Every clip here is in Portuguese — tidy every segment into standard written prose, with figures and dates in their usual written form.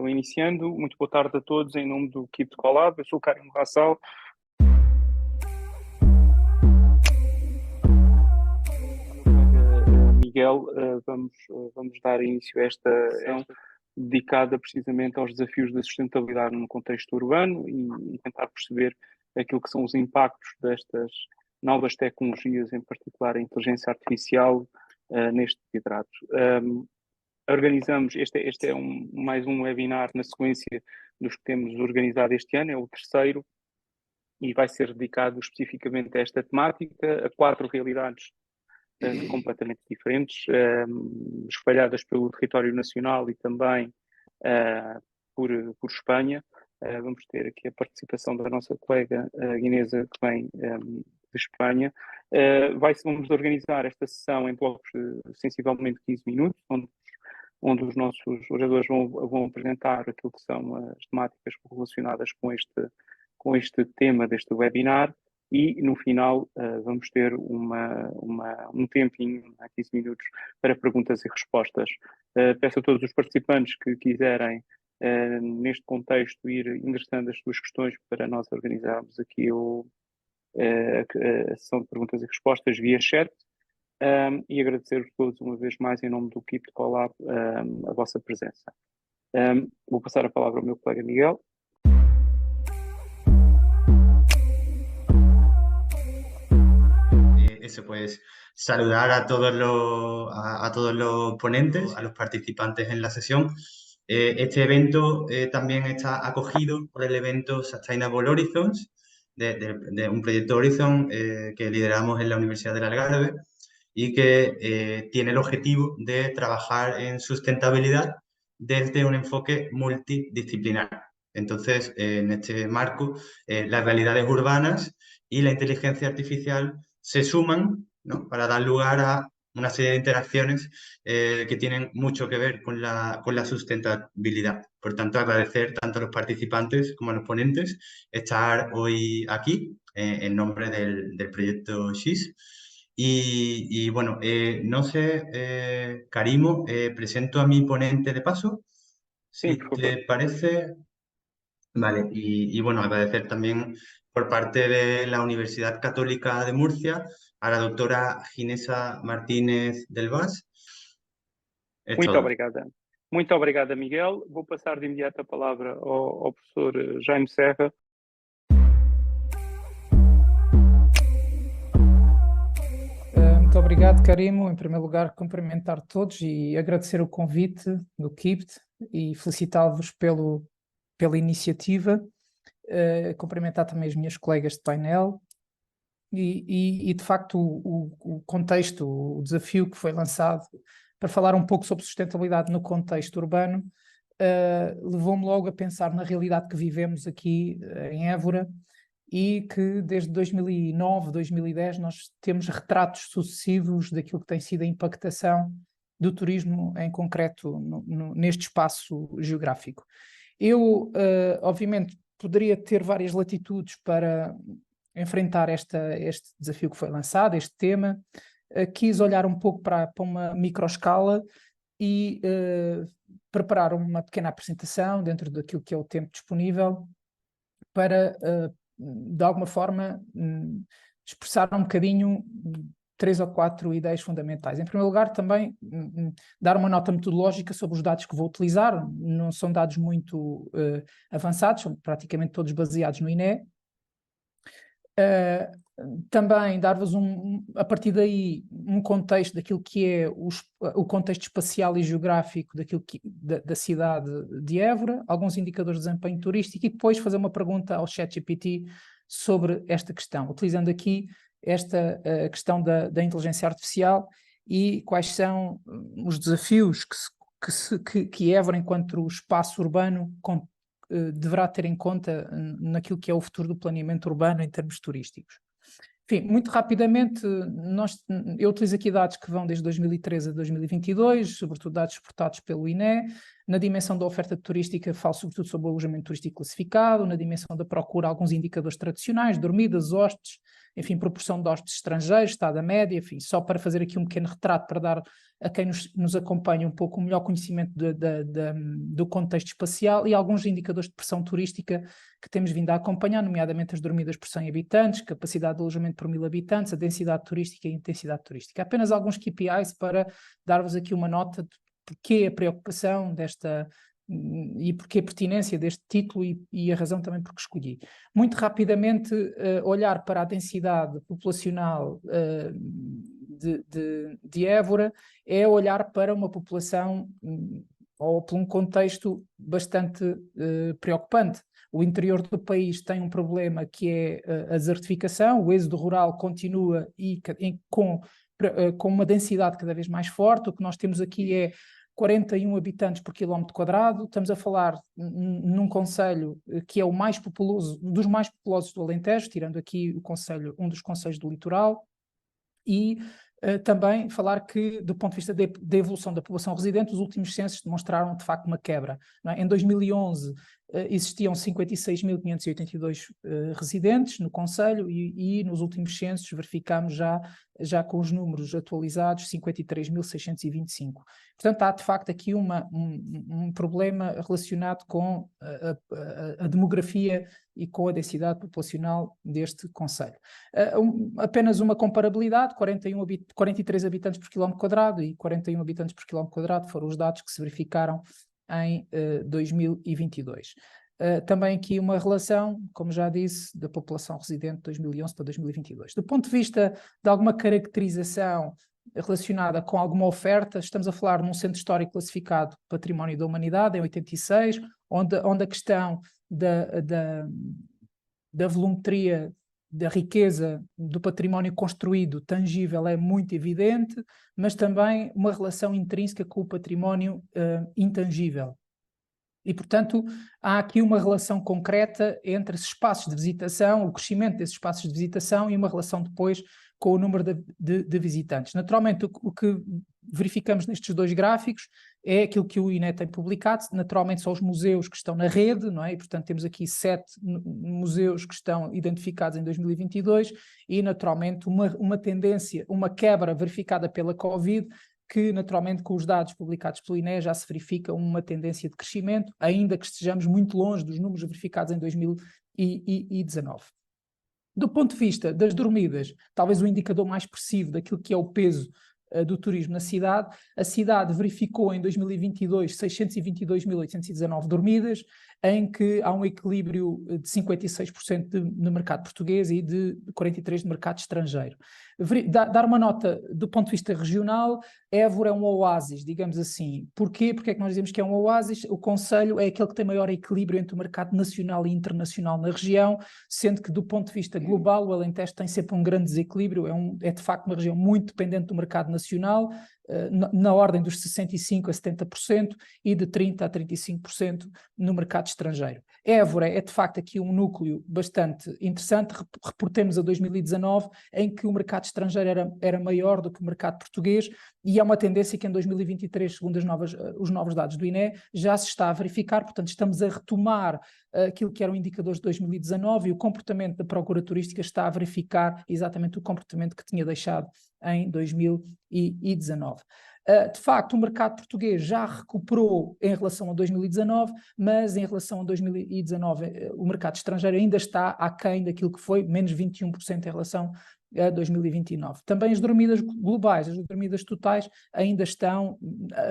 Então, iniciando, muito boa tarde a todos em nome do Keep Collab. Eu sou o Karim Rassal. Miguel, vamos dar início a esta sessão dedicada precisamente aos desafios da sustentabilidade no contexto urbano e tentar perceber aquilo que são os impactos destas novas tecnologias, em particular a inteligência artificial, neste hidrato. Organizamos, este é mais um webinar na sequência dos que temos organizado este ano, é o terceiro, e vai ser dedicado especificamente a esta temática, a 4 realidades completamente diferentes, espalhadas pelo território nacional e também por Espanha. Vamos ter aqui a participação da nossa colega guinesa, que vem de Espanha. Vamos organizar esta sessão em blocos de sensivelmente 15 minutos, onde os nossos oradores vão apresentar aquilo que são as temáticas relacionadas com este tema deste webinar, e no final vamos ter um tempinho, 15 minutos, para perguntas e respostas. Peço a todos os participantes que quiserem, neste contexto, ir endereçando as suas questões para nós organizarmos aqui a sessão de perguntas e respostas via chat. E agradecer-vos todos uma vez mais em nome do Keep Collab a vossa presença. Vou passar a palavra ao meu colega Miguel. Eso, pues saludar a todos los ponentes, a los participantes en la sesión. Este evento también está acogido por el evento Sustainable Horizons, de un proyecto Horizon que lideramos en la Universidad del Algarve y que tiene el objetivo de trabajar en sustentabilidad desde un enfoque multidisciplinar. Entonces, en este marco, las realidades urbanas y la inteligencia artificial se suman, ¿no?, para dar lugar a una serie de interacciones que tienen mucho que ver con la sustentabilidad. Por tanto, agradecer tanto a los participantes como a los ponentes estar hoy aquí en nombre del proyecto SHIS. Y bueno, no sé, Karimo, presento a mi ponente de paso, Sí, si te parece. Vale, y bueno, agradecer también por parte de la Universidad Católica de Murcia a la doctora Ginesa Martínez del Vaz. Muito obrigada. Muito obrigada, Miguel. Vou passar de imediato a palavra ao professor Jaime Serra. Muito obrigado, Karimo. Em primeiro lugar, cumprimentar todos e agradecer o convite do KIPT e felicitá-vos pela iniciativa. Cumprimentar também as minhas colegas de painel e de facto, o contexto, o desafio que foi lançado para falar um pouco sobre sustentabilidade no contexto urbano, levou-me logo a pensar na realidade que vivemos aqui em Évora, e que desde 2009, 2010 nós temos retratos sucessivos daquilo que tem sido a impactação do turismo em concreto neste espaço geográfico. Eu, obviamente, poderia ter várias latitudes para enfrentar este desafio que foi lançado, este tema. Quis olhar um pouco para uma microescala e preparar uma pequena apresentação dentro daquilo que é o tempo disponível para, de alguma forma, expressar um bocadinho 3 ou 4 ideias fundamentais. Em primeiro lugar, também dar uma nota metodológica sobre os dados que vou utilizar. Não são dados muito avançados, são praticamente todos baseados no INE. Também dar-vos a partir daí um contexto daquilo que é o contexto espacial e geográfico da cidade de Évora, alguns indicadores de desempenho turístico, e depois fazer uma pergunta ao ChatGPT sobre esta questão, utilizando aqui esta questão da inteligência artificial e quais são os desafios que Évora, enquanto espaço urbano, deverá ter em conta naquilo que é o futuro do planeamento urbano em termos turísticos. Enfim, muito rapidamente, eu utilizo aqui dados que vão desde 2013 a 2022, sobretudo dados exportados pelo INE. Na dimensão da oferta turística, falo sobretudo sobre o alojamento turístico classificado. Na dimensão da procura, alguns indicadores tradicionais, dormidas, hóspedes, enfim, proporção de hóspedes estrangeiros, estado da média, enfim, só para fazer aqui um pequeno retrato, para dar a quem nos acompanha um pouco o melhor conhecimento do contexto espacial, e alguns indicadores de pressão turística que temos vindo a acompanhar, nomeadamente as dormidas por 100 habitantes, capacidade de alojamento por 1000 habitantes, a densidade turística e a intensidade turística. Apenas alguns KPIs para dar-vos aqui uma nota de porquê a preocupação desta e porquê a pertinência deste título e a razão também porque escolhi. Muito rapidamente, olhar para a densidade populacional de Évora é olhar para uma população ou para um contexto bastante preocupante. O interior do país tem um problema que é a desertificação, o êxodo rural continua com uma densidade cada vez mais forte. O que nós temos aqui é 41 habitantes por quilómetro quadrado. Estamos a falar num concelho que é o mais populoso, dos mais populosos do Alentejo, tirando aqui um dos concelhos do litoral, e também falar que, do ponto de vista da evolução da população residente, os últimos censos demonstraram de facto uma quebra, não é? Em 2011 existiam 56.582 residentes no concelho e nos últimos censos verificamos já com os números atualizados 53.625. Portanto, há de facto aqui um problema relacionado com a demografia e com a densidade populacional deste concelho. Apenas uma comparabilidade: 43 habitantes por quilómetro quadrado e 41 habitantes por quilómetro quadrado foram os dados que se verificaram em 2022. Também aqui uma relação, como já disse, da população residente de 2011 para 2022. Do ponto de vista de alguma caracterização relacionada com alguma oferta, estamos a falar num centro histórico classificado Património da Humanidade, em 86, onde a questão da volumetria, da riqueza do património construído, tangível, é muito evidente, mas também uma relação intrínseca com o património intangível. E, portanto, há aqui uma relação concreta entre esses espaços de visitação, o crescimento desses espaços de visitação e uma relação depois com o número de visitantes. Naturalmente, o que verificamos nestes dois gráficos é aquilo que o INE tem publicado. Naturalmente são os museus que estão na rede, não é? E, portanto, temos aqui 7 museus que estão identificados em 2022 e, naturalmente, uma tendência, uma quebra verificada pela Covid, que naturalmente com os dados publicados pelo INE já se verifica uma tendência de crescimento, ainda que estejamos muito longe dos números verificados em 2019. Do ponto de vista das dormidas, talvez o indicador mais expressivo daquilo que é o peso do turismo na cidade, a cidade verificou em 2022 622.819 dormidas, em que há um equilíbrio de 56% no mercado português e de 43% no mercado estrangeiro. Dar uma nota do ponto de vista regional: Évora é um oásis, digamos assim. Porquê? Porque é que nós dizemos que é um oásis? O concelho é aquele que tem maior equilíbrio entre o mercado nacional e internacional na região, sendo que do ponto de vista global o Alentejo tem sempre um grande desequilíbrio, é de facto uma região muito dependente do mercado nacional, na ordem dos 65% a 70% e de 30% a 35% no mercado estrangeiro. Évora é de facto aqui um núcleo bastante interessante. Reportemos a 2019, em que o mercado estrangeiro era maior do que o mercado português, e é uma tendência que em 2023, segundo os novos dados do INE, já se está a verificar. Portanto, estamos a retomar aquilo que eram indicadores de 2019 e o comportamento da procura turística está a verificar exatamente o comportamento que tinha deixado em 2019. De facto, o mercado português já recuperou em relação a 2019, mas em relação a 2019 o mercado estrangeiro ainda está aquém daquilo que foi, menos 21% em relação a 2029. Também as dormidas globais, as dormidas totais ainda estão,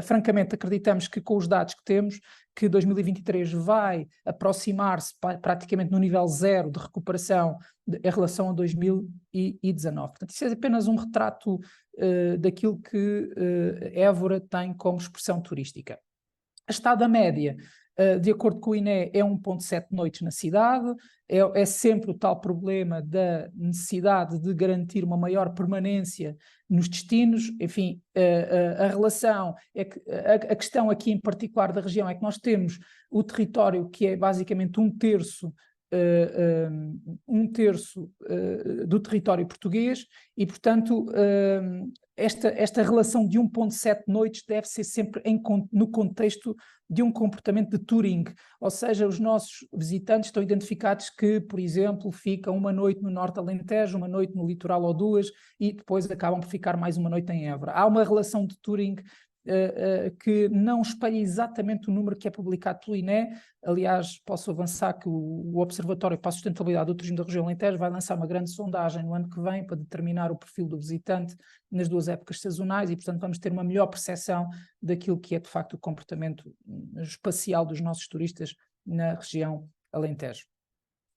francamente acreditamos que com os dados que temos, que 2023 vai aproximar-se praticamente no nível zero de recuperação em relação a 2019. Portanto, isso é apenas um retrato daquilo que Évora tem como expressão turística. A estada média, de acordo com o INE, é 1,7 noites na cidade. É sempre o tal problema da necessidade de garantir uma maior permanência nos destinos. Enfim, a relação é que a questão aqui em particular da região é que nós temos o território que é basicamente um terço do território português e, portanto, esta relação de 1,7 noites deve ser sempre no contexto de um comportamento de touring, ou seja, os nossos visitantes estão identificados que, por exemplo, ficam uma noite no Norte Alentejo, uma noite no litoral ou duas, e depois acabam por ficar mais uma noite em Évora. Há uma relação de touring que não espelha exatamente o número que é publicado pelo INE. Aliás, posso avançar que o Observatório para a Sustentabilidade do Turismo da Região Alentejo vai lançar uma grande sondagem no ano que vem para determinar o perfil do visitante nas 2 épocas sazonais e, portanto, vamos ter uma melhor percepção daquilo que é, de facto, o comportamento espacial dos nossos turistas na região Alentejo.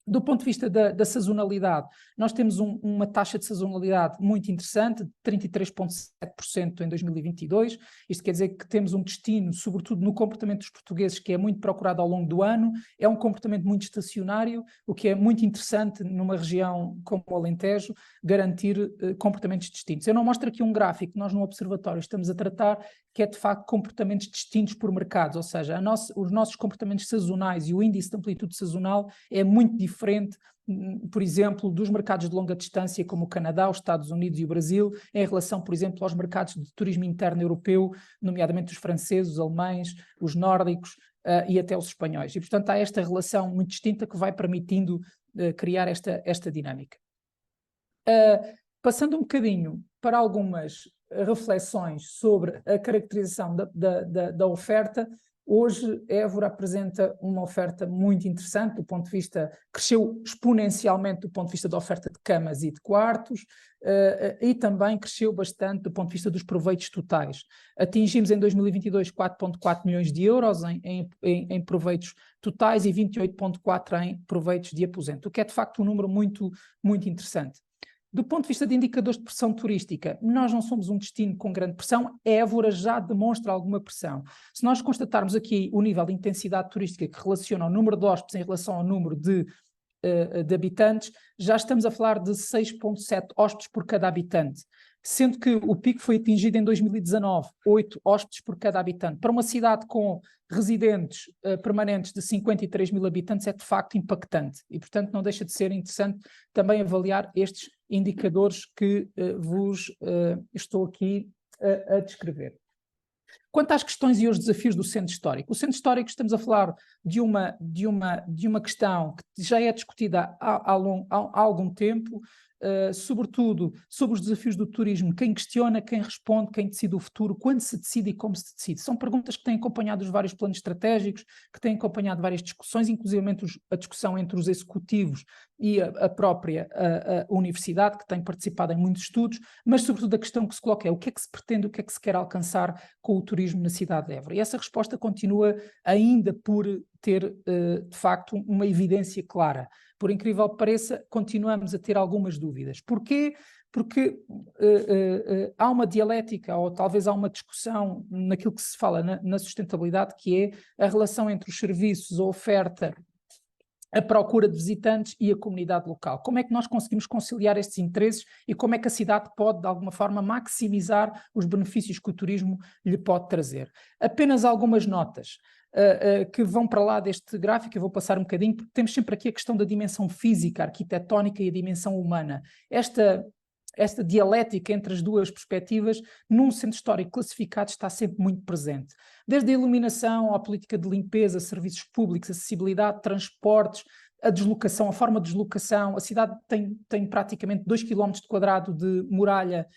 Do ponto de vista da sazonalidade, nós temos uma taxa de sazonalidade muito interessante, de 33,7% em 2022. Isto quer dizer que temos um destino, sobretudo no comportamento dos portugueses, que é muito procurado ao longo do ano. É um comportamento muito estacionário, o que é muito interessante numa região como o Alentejo, garantir comportamentos distintos. Eu não mostro aqui um gráfico, nós no Observatório estamos a tratar, que é de facto comportamentos distintos por mercados, ou seja, os nossos comportamentos sazonais e o índice de amplitude sazonal é muito diferente, por exemplo, dos mercados de longa distância como o Canadá, os Estados Unidos e o Brasil, em relação, por exemplo, aos mercados de turismo interno europeu, nomeadamente os franceses, os alemães, os nórdicos e até os espanhóis. E, portanto, há esta relação muito distinta que vai permitindo criar esta dinâmica. Passando um bocadinho para algumas reflexões sobre a caracterização da oferta, hoje Évora apresenta uma oferta muito interessante do ponto de vista, cresceu exponencialmente do ponto de vista da oferta de camas e de quartos, e também cresceu bastante do ponto de vista dos proveitos totais. Atingimos em 2022 4,4 milhões de euros em proveitos totais e 28,4 em proveitos de aposento, o que é de facto um número muito, muito interessante. Do ponto de vista de indicadores de pressão turística, nós não somos um destino com grande pressão, Évora já demonstra alguma pressão. Se nós constatarmos aqui o nível de intensidade turística que relaciona o número de hóspedes em relação ao número de habitantes, já estamos a falar de 6,7 hóspedes por cada habitante, sendo que o pico foi atingido em 2019, 8 hóspedes por cada habitante. Para uma cidade com residentes permanentes de 53 mil habitantes é de facto impactante e, portanto, não deixa de ser interessante também avaliar estes indicadores que vos estou aqui a descrever. Quanto às questões e aos desafios do centro histórico, o centro histórico estamos a falar de uma questão que já é discutida há algum tempo, sobretudo sobre os desafios do turismo, quem questiona, quem responde, quem decide o futuro, quando se decide e como se decide. São perguntas que têm acompanhado os vários planos estratégicos, que têm acompanhado várias discussões, inclusive a discussão entre os executivos e a própria universidade, que tem participado em muitos estudos, mas sobretudo a questão que se coloca é o que é que se pretende, o que é que se quer alcançar com o turismo na cidade de Évora. E essa resposta continua ainda por ter, de facto, uma evidência clara. Por incrível que pareça, continuamos a ter algumas dúvidas. Porquê? Porque há uma dialética, ou talvez há uma discussão naquilo que se fala na sustentabilidade, que é a relação entre os serviços, a oferta, a procura de visitantes e a comunidade local. Como é que nós conseguimos conciliar estes interesses e como é que a cidade pode, de alguma forma, maximizar os benefícios que o turismo lhe pode trazer? Apenas algumas notas que vão para lá deste gráfico, eu vou passar um bocadinho, porque temos sempre aqui a questão da dimensão física, arquitetónica e a dimensão humana. Esta dialética entre as duas perspectivas, num centro histórico classificado, está sempre muito presente. Desde a iluminação, à política de limpeza, serviços públicos, acessibilidade, transportes, a deslocação, a forma de deslocação. A cidade tem praticamente 2 km quadrados de muralha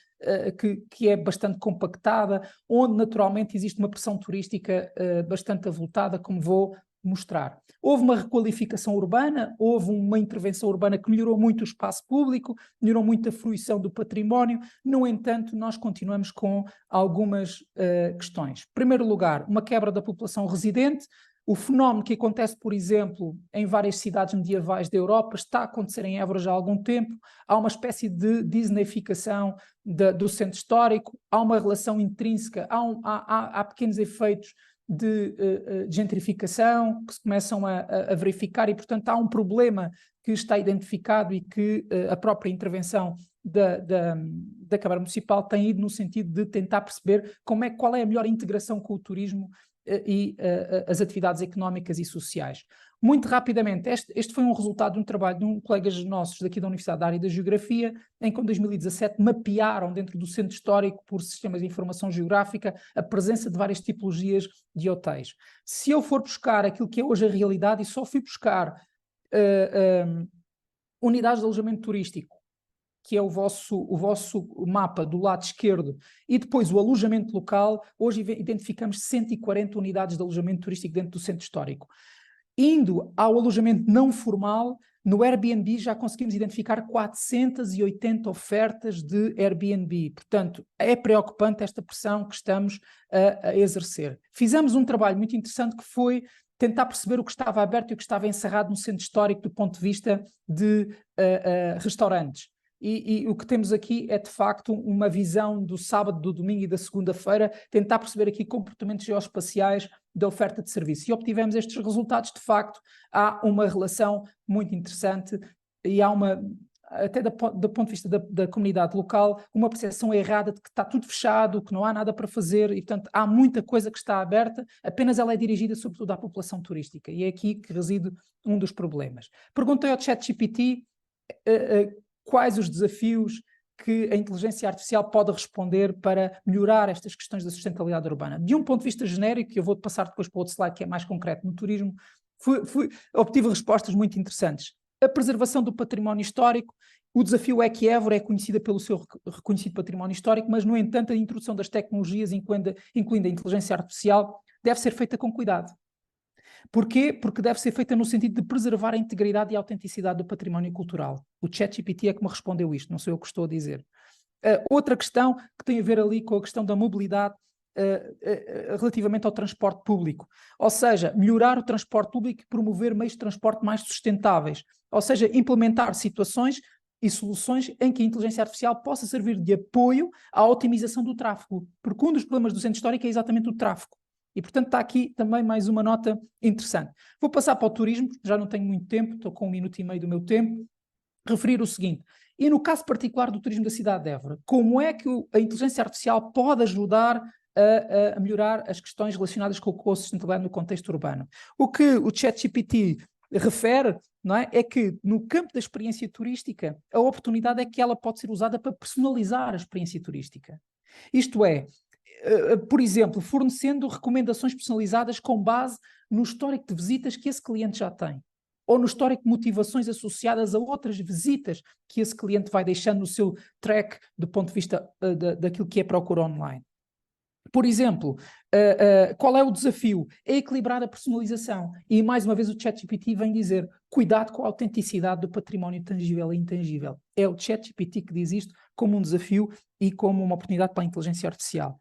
que é bastante compactada, onde naturalmente existe uma pressão turística bastante avultada, como vou mostrar. Houve uma requalificação urbana, houve uma intervenção urbana que melhorou muito o espaço público, melhorou muito a fruição do património. No entanto, nós continuamos com algumas questões. Em primeiro lugar, uma quebra da população residente. O fenómeno que acontece, por exemplo, em várias cidades medievais da Europa, está a acontecer em Évora já há algum tempo. Há uma espécie de disneyficação do centro histórico, há uma relação intrínseca, há pequenos efeitos de gentrificação que se começam a verificar e, portanto, há um problema que está identificado e que a própria intervenção da Câmara Municipal tem ido no sentido de tentar perceber qual é a melhor integração com o turismo e as atividades económicas e sociais. Muito rapidamente, este foi um resultado de um trabalho de colegas nossos daqui da Universidade da área da Geografia, em que em 2017 mapearam dentro do centro histórico, por sistemas de informação geográfica, a presença de várias tipologias de hotéis. Se eu for buscar aquilo que é hoje a realidade, e só fui buscar unidades de alojamento turístico, que é o vosso mapa do lado esquerdo, e depois o alojamento local, hoje identificamos 140 unidades de alojamento turístico dentro do centro histórico. Indo ao alojamento não formal, no Airbnb já conseguimos identificar 480 ofertas de Airbnb. Portanto, é preocupante esta pressão que estamos a exercer. Fizemos um trabalho muito interessante que foi tentar perceber o que estava aberto e o que estava encerrado no centro histórico do ponto de vista de restaurantes. E o que temos aqui é, de facto, uma visão do sábado, do domingo e da segunda-feira, tentar perceber aqui comportamentos geoespaciais da oferta de serviço. E obtivemos estes resultados, de facto, há uma relação muito interessante e há uma, até do ponto de vista da comunidade local, uma percepção errada de que está tudo fechado, que não há nada para fazer e, portanto, há muita coisa que está aberta, apenas ela é dirigida sobretudo à população turística. E é aqui que reside um dos problemas. Perguntei ao ChatGPT quais os desafios que a inteligência artificial pode responder para melhorar estas questões da sustentabilidade urbana. De um ponto de vista genérico, que eu vou passar depois para outro slide que é mais concreto no turismo, obtive respostas muito interessantes. A preservação do património histórico, o desafio é que Évora é conhecida pelo seu reconhecido património histórico, mas, no entanto, a introdução das tecnologias, incluindo a inteligência artificial, deve ser feita com cuidado. Porquê? Porque deve ser feita no sentido de preservar a integridade e a autenticidade do património cultural. O ChatGPT é que me respondeu isto, não sou eu que estou a dizer. Outra questão que tem a ver ali com a questão da mobilidade relativamente ao transporte público. Ou seja, melhorar o transporte público e promover meios de transporte mais sustentáveis. Ou seja, implementar situações e soluções em que a inteligência artificial possa servir de apoio à otimização do tráfego. Porque um dos problemas do centro histórico é exatamente o tráfego. E, portanto, está aqui também mais uma nota interessante. Vou passar para o turismo, já não tenho muito tempo, estou com 1 minuto e meio do meu tempo, referir o seguinte, e no caso particular do turismo da cidade de Évora, como é que a inteligência artificial pode ajudar a melhorar as questões relacionadas com a sustentabilidade no contexto urbano? O que o ChatGPT refere, não é, é que no campo da experiência turística, a oportunidade é que ela pode ser usada para personalizar a experiência turística. Isto é, por exemplo, fornecendo recomendações personalizadas com base no histórico de visitas que esse cliente já tem, ou no histórico de motivações associadas a outras visitas que esse cliente vai deixando no seu track do ponto de vista daquilo que é procura online. Por exemplo, qual é o desafio? É equilibrar a personalização. E, mais uma vez, o ChatGPT vem dizer cuidado com a autenticidade do património tangível e intangível. É o ChatGPT que diz isto como um desafio e como uma oportunidade para a inteligência artificial.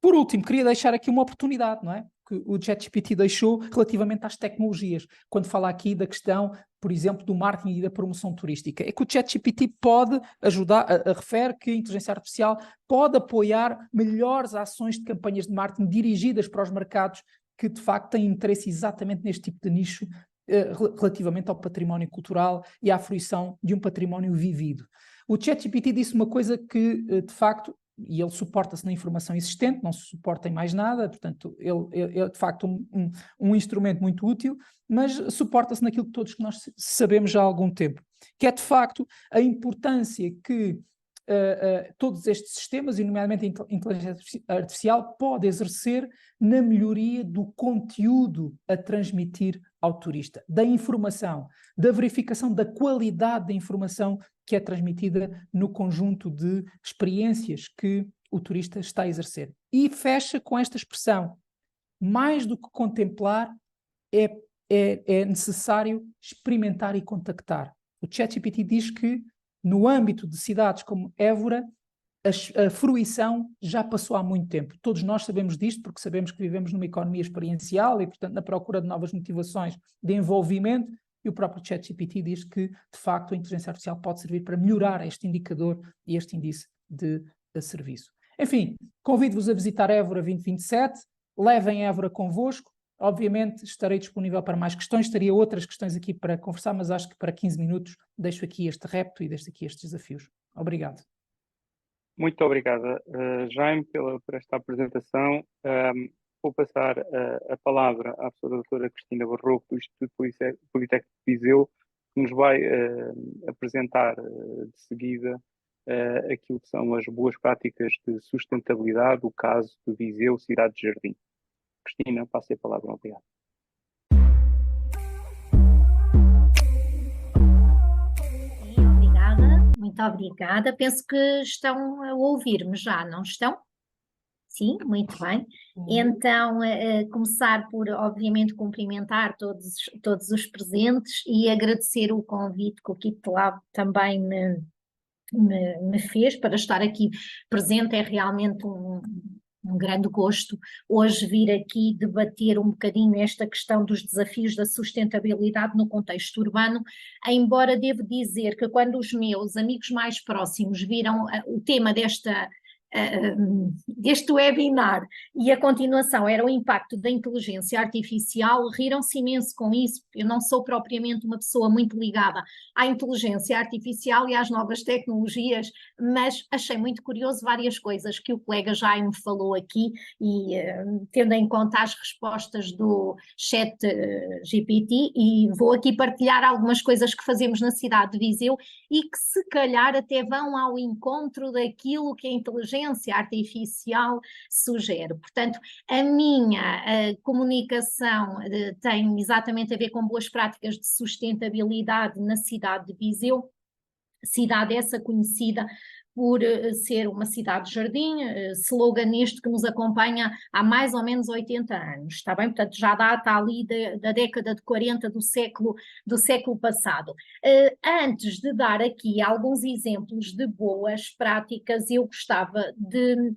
Por último, queria deixar aqui uma oportunidade, não é? Que o ChatGPT deixou relativamente às tecnologias, quando fala aqui da questão, por exemplo, do marketing e da promoção turística. É que o ChatGPT pode ajudar, refere que a inteligência artificial pode apoiar melhores ações de campanhas de marketing dirigidas para os mercados que, de facto, têm interesse exatamente neste tipo de nicho, relativamente ao património cultural e à fruição de um património vivido. O ChatGPT disse uma coisa que, de facto, e ele suporta-se na informação existente, não se suporta em mais nada, portanto, ele é de facto um instrumento muito útil, mas suporta-se naquilo que todos nós sabemos já há algum tempo, que é de facto a importância que todos estes sistemas, e nomeadamente a inteligência artificial, pode exercer na melhoria do conteúdo a transmitir ao turista, da informação, da verificação da qualidade da informação que é transmitida no conjunto de experiências que o turista está a exercer. E fecha com esta expressão: mais do que contemplar, é necessário experimentar e contactar. O ChatGPT diz que, no âmbito de cidades como Évora, a fruição já passou há muito tempo. Todos nós sabemos disto, porque sabemos que vivemos numa economia experiencial e, portanto, na procura de novas motivações de envolvimento, e o próprio ChatGPT diz que, de facto, a inteligência artificial pode servir para melhorar este indicador e este índice de serviço. Enfim, convido-vos a visitar Évora 2027, levem Évora convosco. Obviamente estarei disponível para mais questões, teria outras questões aqui para conversar, mas acho que para 15 minutos deixo aqui este repto e deixo aqui estes desafios. Obrigado. Muito obrigada, Jaime, por esta apresentação. Vou passar a palavra à professora doutora Cristina Barroco, do Instituto Politécnico de Viseu, que nos vai apresentar de seguida aquilo que são as boas práticas de sustentabilidade, o caso de Viseu, Cidade de Jardim. Cristina, passo a palavra. Obrigado. Muito obrigada. Penso que estão a ouvir-me já, não estão? Sim, muito bem. Então, começar por, obviamente, cumprimentar todos os presentes e agradecer o convite que o KitLab também me fez para estar aqui presente. É realmente um grande gosto hoje vir aqui debater um bocadinho esta questão dos desafios da sustentabilidade no contexto urbano, embora devo dizer que quando os meus amigos mais próximos viram o tema deste webinar e a continuação era o impacto da inteligência artificial, riram-se imenso com isso. Eu não sou propriamente uma pessoa muito ligada à inteligência artificial e às novas tecnologias, mas achei muito curioso várias coisas que o colega Jaime falou aqui e tendo em conta as respostas do chat GPT, e vou aqui partilhar algumas coisas que fazemos na cidade de Viseu e que se calhar até vão ao encontro daquilo que a inteligência artificial sugere. Portanto, a minha comunicação tem exatamente a ver com boas práticas de sustentabilidade na cidade de Viseu, cidade essa conhecida por ser uma cidade-jardim, slogan este que nos acompanha há mais ou menos 80 anos, está bem? Portanto, já data ali da década de 40 do século passado. Antes de dar aqui alguns exemplos de boas práticas, eu gostava de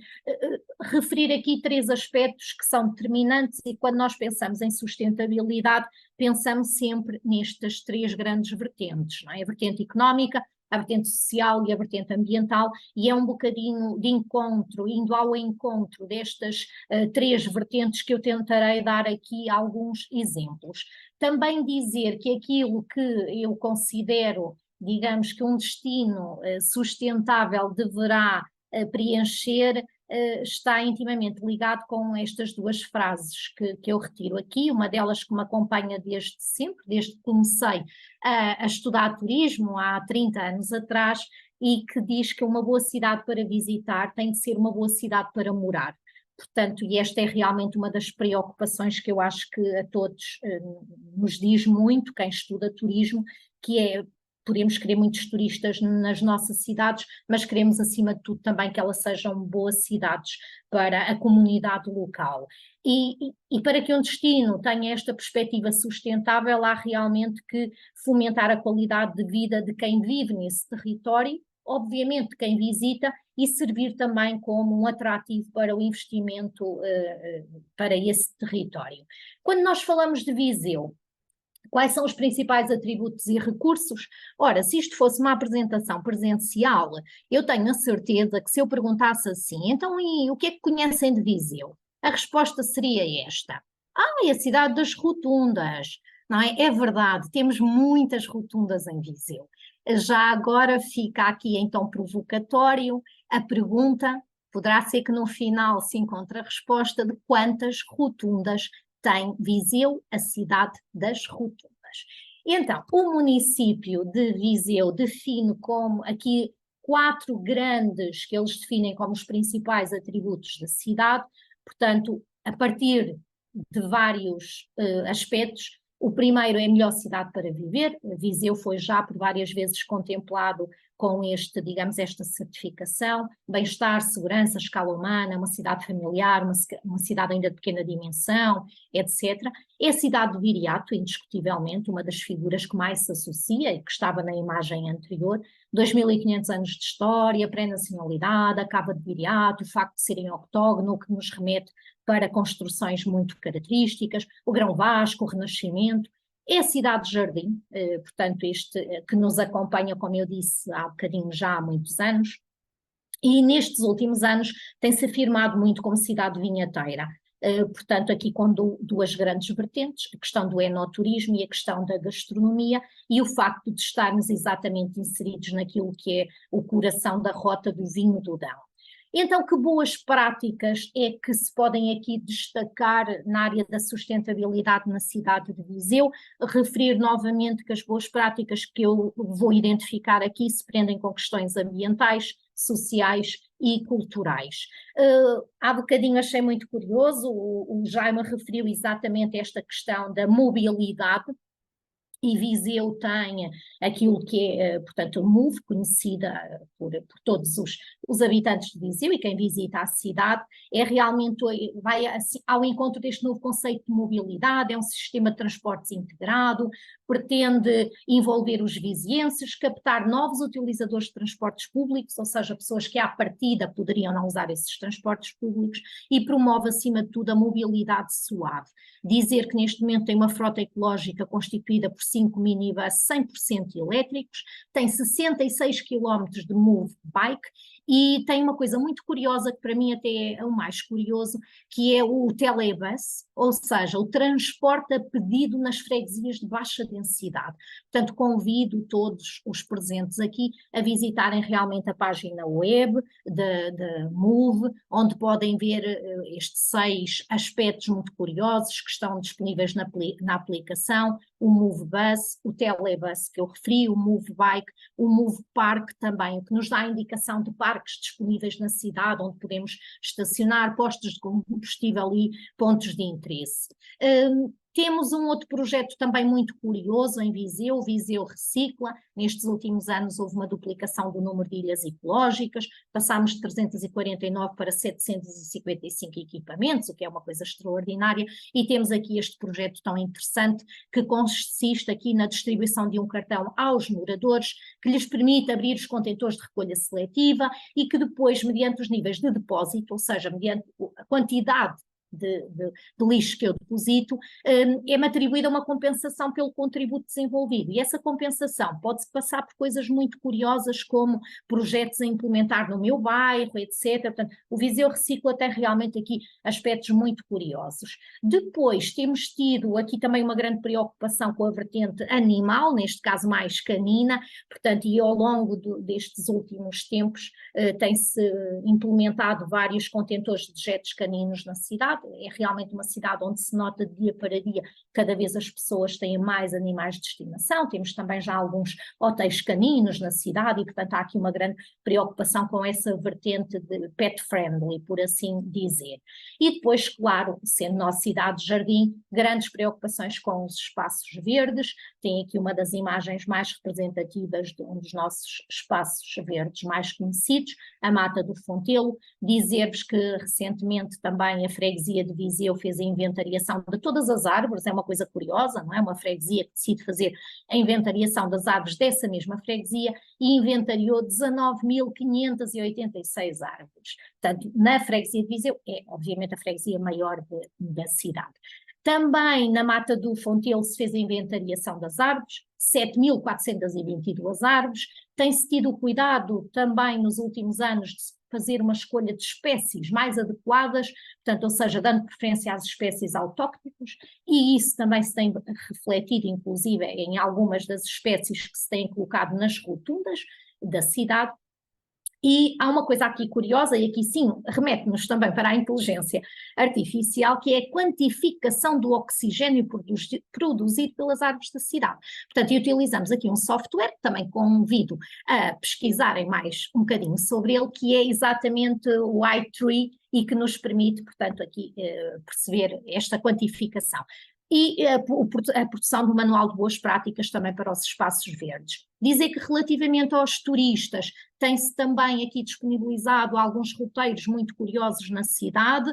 referir aqui 3 aspectos que são determinantes e quando nós pensamos em sustentabilidade, pensamos sempre nestas 3 grandes vertentes, não é? A vertente económica, a vertente social e a vertente ambiental, e é um bocadinho de encontro, indo ao encontro destas 3 vertentes que eu tentarei dar aqui alguns exemplos. Também dizer que aquilo que eu considero, digamos que um destino sustentável deverá preencher está intimamente ligado com estas 2 frases que eu retiro aqui, uma delas que me acompanha desde sempre, desde que comecei a estudar turismo há 30 anos atrás, e que diz que uma boa cidade para visitar tem de ser uma boa cidade para morar. Portanto, e esta é realmente uma das preocupações que eu acho que a todos nos diz muito, quem estuda turismo, que é: podemos querer muitos turistas nas nossas cidades, mas queremos acima de tudo também que elas sejam boas cidades para a comunidade local. E para que um destino tenha esta perspectiva sustentável, há realmente que fomentar a qualidade de vida de quem vive nesse território, obviamente quem visita, e servir também como um atrativo para o investimento para esse território. Quando nós falamos de Viseu, quais são os principais atributos e recursos? Ora, se isto fosse uma apresentação presencial, eu tenho a certeza que se eu perguntasse assim, então e o que é que conhecem de Viseu? A resposta seria esta: é a cidade das rotundas, não é? É verdade, temos muitas rotundas em Viseu. Já agora fica aqui então provocatório a pergunta, poderá ser que no final se encontre a resposta de quantas rotundas tem Viseu, a cidade das rotundas. Então, o município de Viseu define como aqui 4 grandes, que eles definem como os principais atributos da cidade, portanto, a partir de vários aspectos. O primeiro é a melhor cidade para viver. Viseu foi já por várias vezes contemplado com esta certificação. Bem-estar, segurança, escala humana, uma cidade familiar, uma cidade ainda de pequena dimensão, etc. É a cidade de Viriato, indiscutivelmente, uma das figuras que mais se associa e que estava na imagem anterior. 2.500 anos de história, pré-nacionalidade, a cava de Viriato, o facto de serem octógono, o que nos remete para construções muito características, o Grão Vasco, o Renascimento. É a cidade de Jardim, portanto este que nos acompanha, como eu disse, há bocadinho já há muitos anos, e nestes últimos anos tem-se afirmado muito como cidade vinheteira. Portanto, aqui com 2 grandes vertentes, a questão do enoturismo e a questão da gastronomia, e o facto de estarmos exatamente inseridos naquilo que é o coração da rota do vinho do Dão. Então, que boas práticas é que se podem aqui destacar na área da sustentabilidade na cidade de Viseu? Referir novamente que as boas práticas que eu vou identificar aqui se prendem com questões ambientais, sociais e culturais. Há bocadinho achei muito curioso, o Jaime referiu exatamente esta questão da mobilidade, e Viseu tem aquilo que é, portanto, a MOVE, conhecida por todos os habitantes de Viseu e quem visita a cidade, é realmente, vai assim, ao encontro deste novo conceito de mobilidade, é um sistema de transportes integrado, pretende envolver os vizienses, captar novos utilizadores de transportes públicos, ou seja, pessoas que à partida poderiam não usar esses transportes públicos, e promove acima de tudo a mobilidade suave. Dizer que neste momento tem uma frota ecológica constituída por 5 minibus 100% elétricos, tem 66 km de Move Bike e tem uma coisa muito curiosa, que para mim até é o mais curioso, que é o telebus, ou seja, o transporte a pedido nas freguesias de baixa densidade. Portanto, convido todos os presentes aqui a visitarem realmente a página web da Move, onde podem ver estes 6 aspectos muito curiosos que estão disponíveis na aplicação: o Move Bus, o Telebus que eu referi, o Move Bike, o Move Park também, que nos dá a indicação de parques disponíveis na cidade, onde podemos estacionar, postos de combustível e pontos de interesse. Temos um outro projeto também muito curioso em Viseu, Viseu Recicla. Nestes últimos anos houve uma duplicação do número de ilhas ecológicas, passámos de 349 para 755 equipamentos, o que é uma coisa extraordinária, e temos aqui este projeto tão interessante que consiste aqui na distribuição de um cartão aos moradores, que lhes permite abrir os contentores de recolha seletiva e que depois, mediante os níveis de depósito, ou seja, mediante a quantidade de lixo que eu deposito, é-me atribuída uma compensação pelo contributo desenvolvido, e essa compensação pode-se passar por coisas muito curiosas, como projetos a implementar no meu bairro, etc. Portanto, o Viseu Recicla tem realmente aqui aspectos muito curiosos. Depois temos tido aqui também uma grande preocupação com a vertente animal, neste caso mais canina, portanto, e ao longo destes últimos tempos tem-se implementado vários contentores de dejetos caninos na cidade. É realmente uma cidade onde se nota de dia para dia cada vez as pessoas têm mais animais de estimação. Temos também já alguns hotéis caninos na cidade e, portanto, há aqui uma grande preocupação com essa vertente de pet friendly, por assim dizer. E depois, claro, sendo nossa cidade de jardim, grandes preocupações com os espaços verdes. Tem aqui uma das imagens mais representativas de um dos nossos espaços verdes mais conhecidos, a Mata do Fontelo. Dizer-vos que recentemente também a freguesia de Viseu fez a inventariação de todas as árvores. É uma coisa curiosa, não é? Uma freguesia que decide fazer a inventariação das árvores dessa mesma freguesia e inventariou 19.586 árvores. Portanto, na freguesia de Viseu, é obviamente a freguesia maior da cidade. Também na Mata do Fontelo se fez a inventariação das árvores, 7.422 árvores. Tem-se tido o cuidado também nos últimos anos de fazer uma escolha de espécies mais adequadas, portanto, ou seja, dando preferência às espécies autóctones, e isso também se tem refletido, inclusive, em algumas das espécies que se têm colocado nas rotundas da cidade. E há uma coisa aqui curiosa, e aqui sim remete-nos também para a inteligência artificial, que é a quantificação do oxigênio produzido pelas árvores da cidade. Portanto, e utilizamos aqui um software, que também convido a pesquisarem mais um bocadinho sobre ele, que é exatamente o iTree, e que nos permite, portanto, aqui perceber esta quantificação. E a produção do manual de boas práticas também para os espaços verdes. Dizer que relativamente aos turistas, tem-se também aqui disponibilizado alguns roteiros muito curiosos na cidade,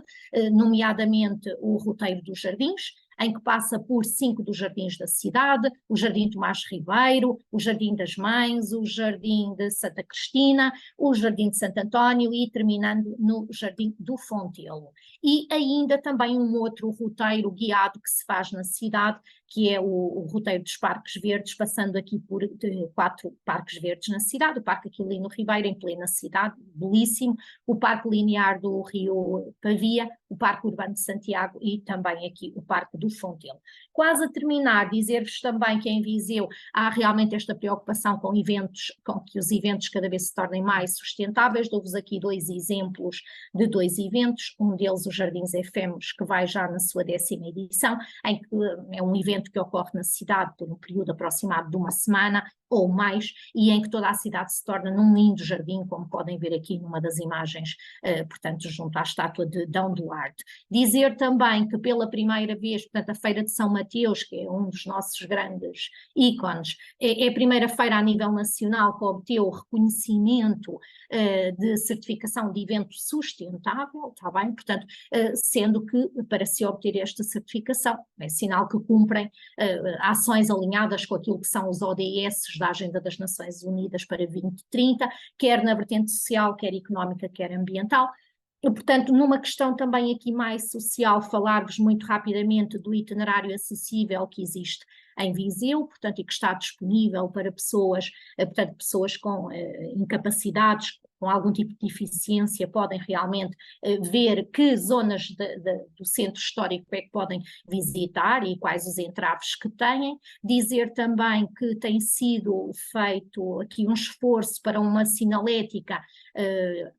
nomeadamente o roteiro dos jardins, em que passa por 5 dos jardins da cidade: o Jardim Tomás Ribeiro, o Jardim das Mães, o Jardim de Santa Cristina, o Jardim de Santo António e terminando no Jardim do Fontelo. E ainda também um outro roteiro guiado que se faz na cidade, que é o roteiro dos parques verdes, passando aqui por 4 parques verdes na cidade, o Parque Aquilino Ribeiro, em plena cidade, belíssimo, o Parque Linear do Rio Pavia, o Parque Urbano de Santiago e também aqui o Parque do Fontelo. Quase a terminar, dizer-vos também que em Viseu há realmente esta preocupação com eventos, com que os eventos cada vez se tornem mais sustentáveis. Dou-vos aqui 2 exemplos de 2 eventos, um deles os Jardins Efêmeros, que vai já na sua 10ª edição, em que é um evento que ocorre na cidade por um período aproximado de 1 semana ou mais, e em que toda a cidade se torna num lindo jardim, como podem ver aqui numa das imagens, portanto, junto à estátua de Dom Duarte. Dizer também que pela primeira vez, portanto, a Feira de São Mateus, que é um dos nossos grandes ícones, é a primeira feira a nível nacional que obteve o reconhecimento de certificação de evento sustentável, está bem? Portanto, sendo que para se obter esta certificação, é sinal que cumprem ações alinhadas com aquilo que são os ODS da Agenda das Nações Unidas para 2030, quer na vertente social, quer económica, quer ambiental. E, portanto, numa questão também aqui mais social, falar-vos muito rapidamente do itinerário acessível que existe em Viseu, portanto, e que está disponível para pessoas, portanto, pessoas com incapacidades, com algum tipo de deficiência, podem realmente ver que zonas do centro histórico é que podem visitar e quais os entraves que têm. Dizer também que tem sido feito aqui um esforço para uma sinalética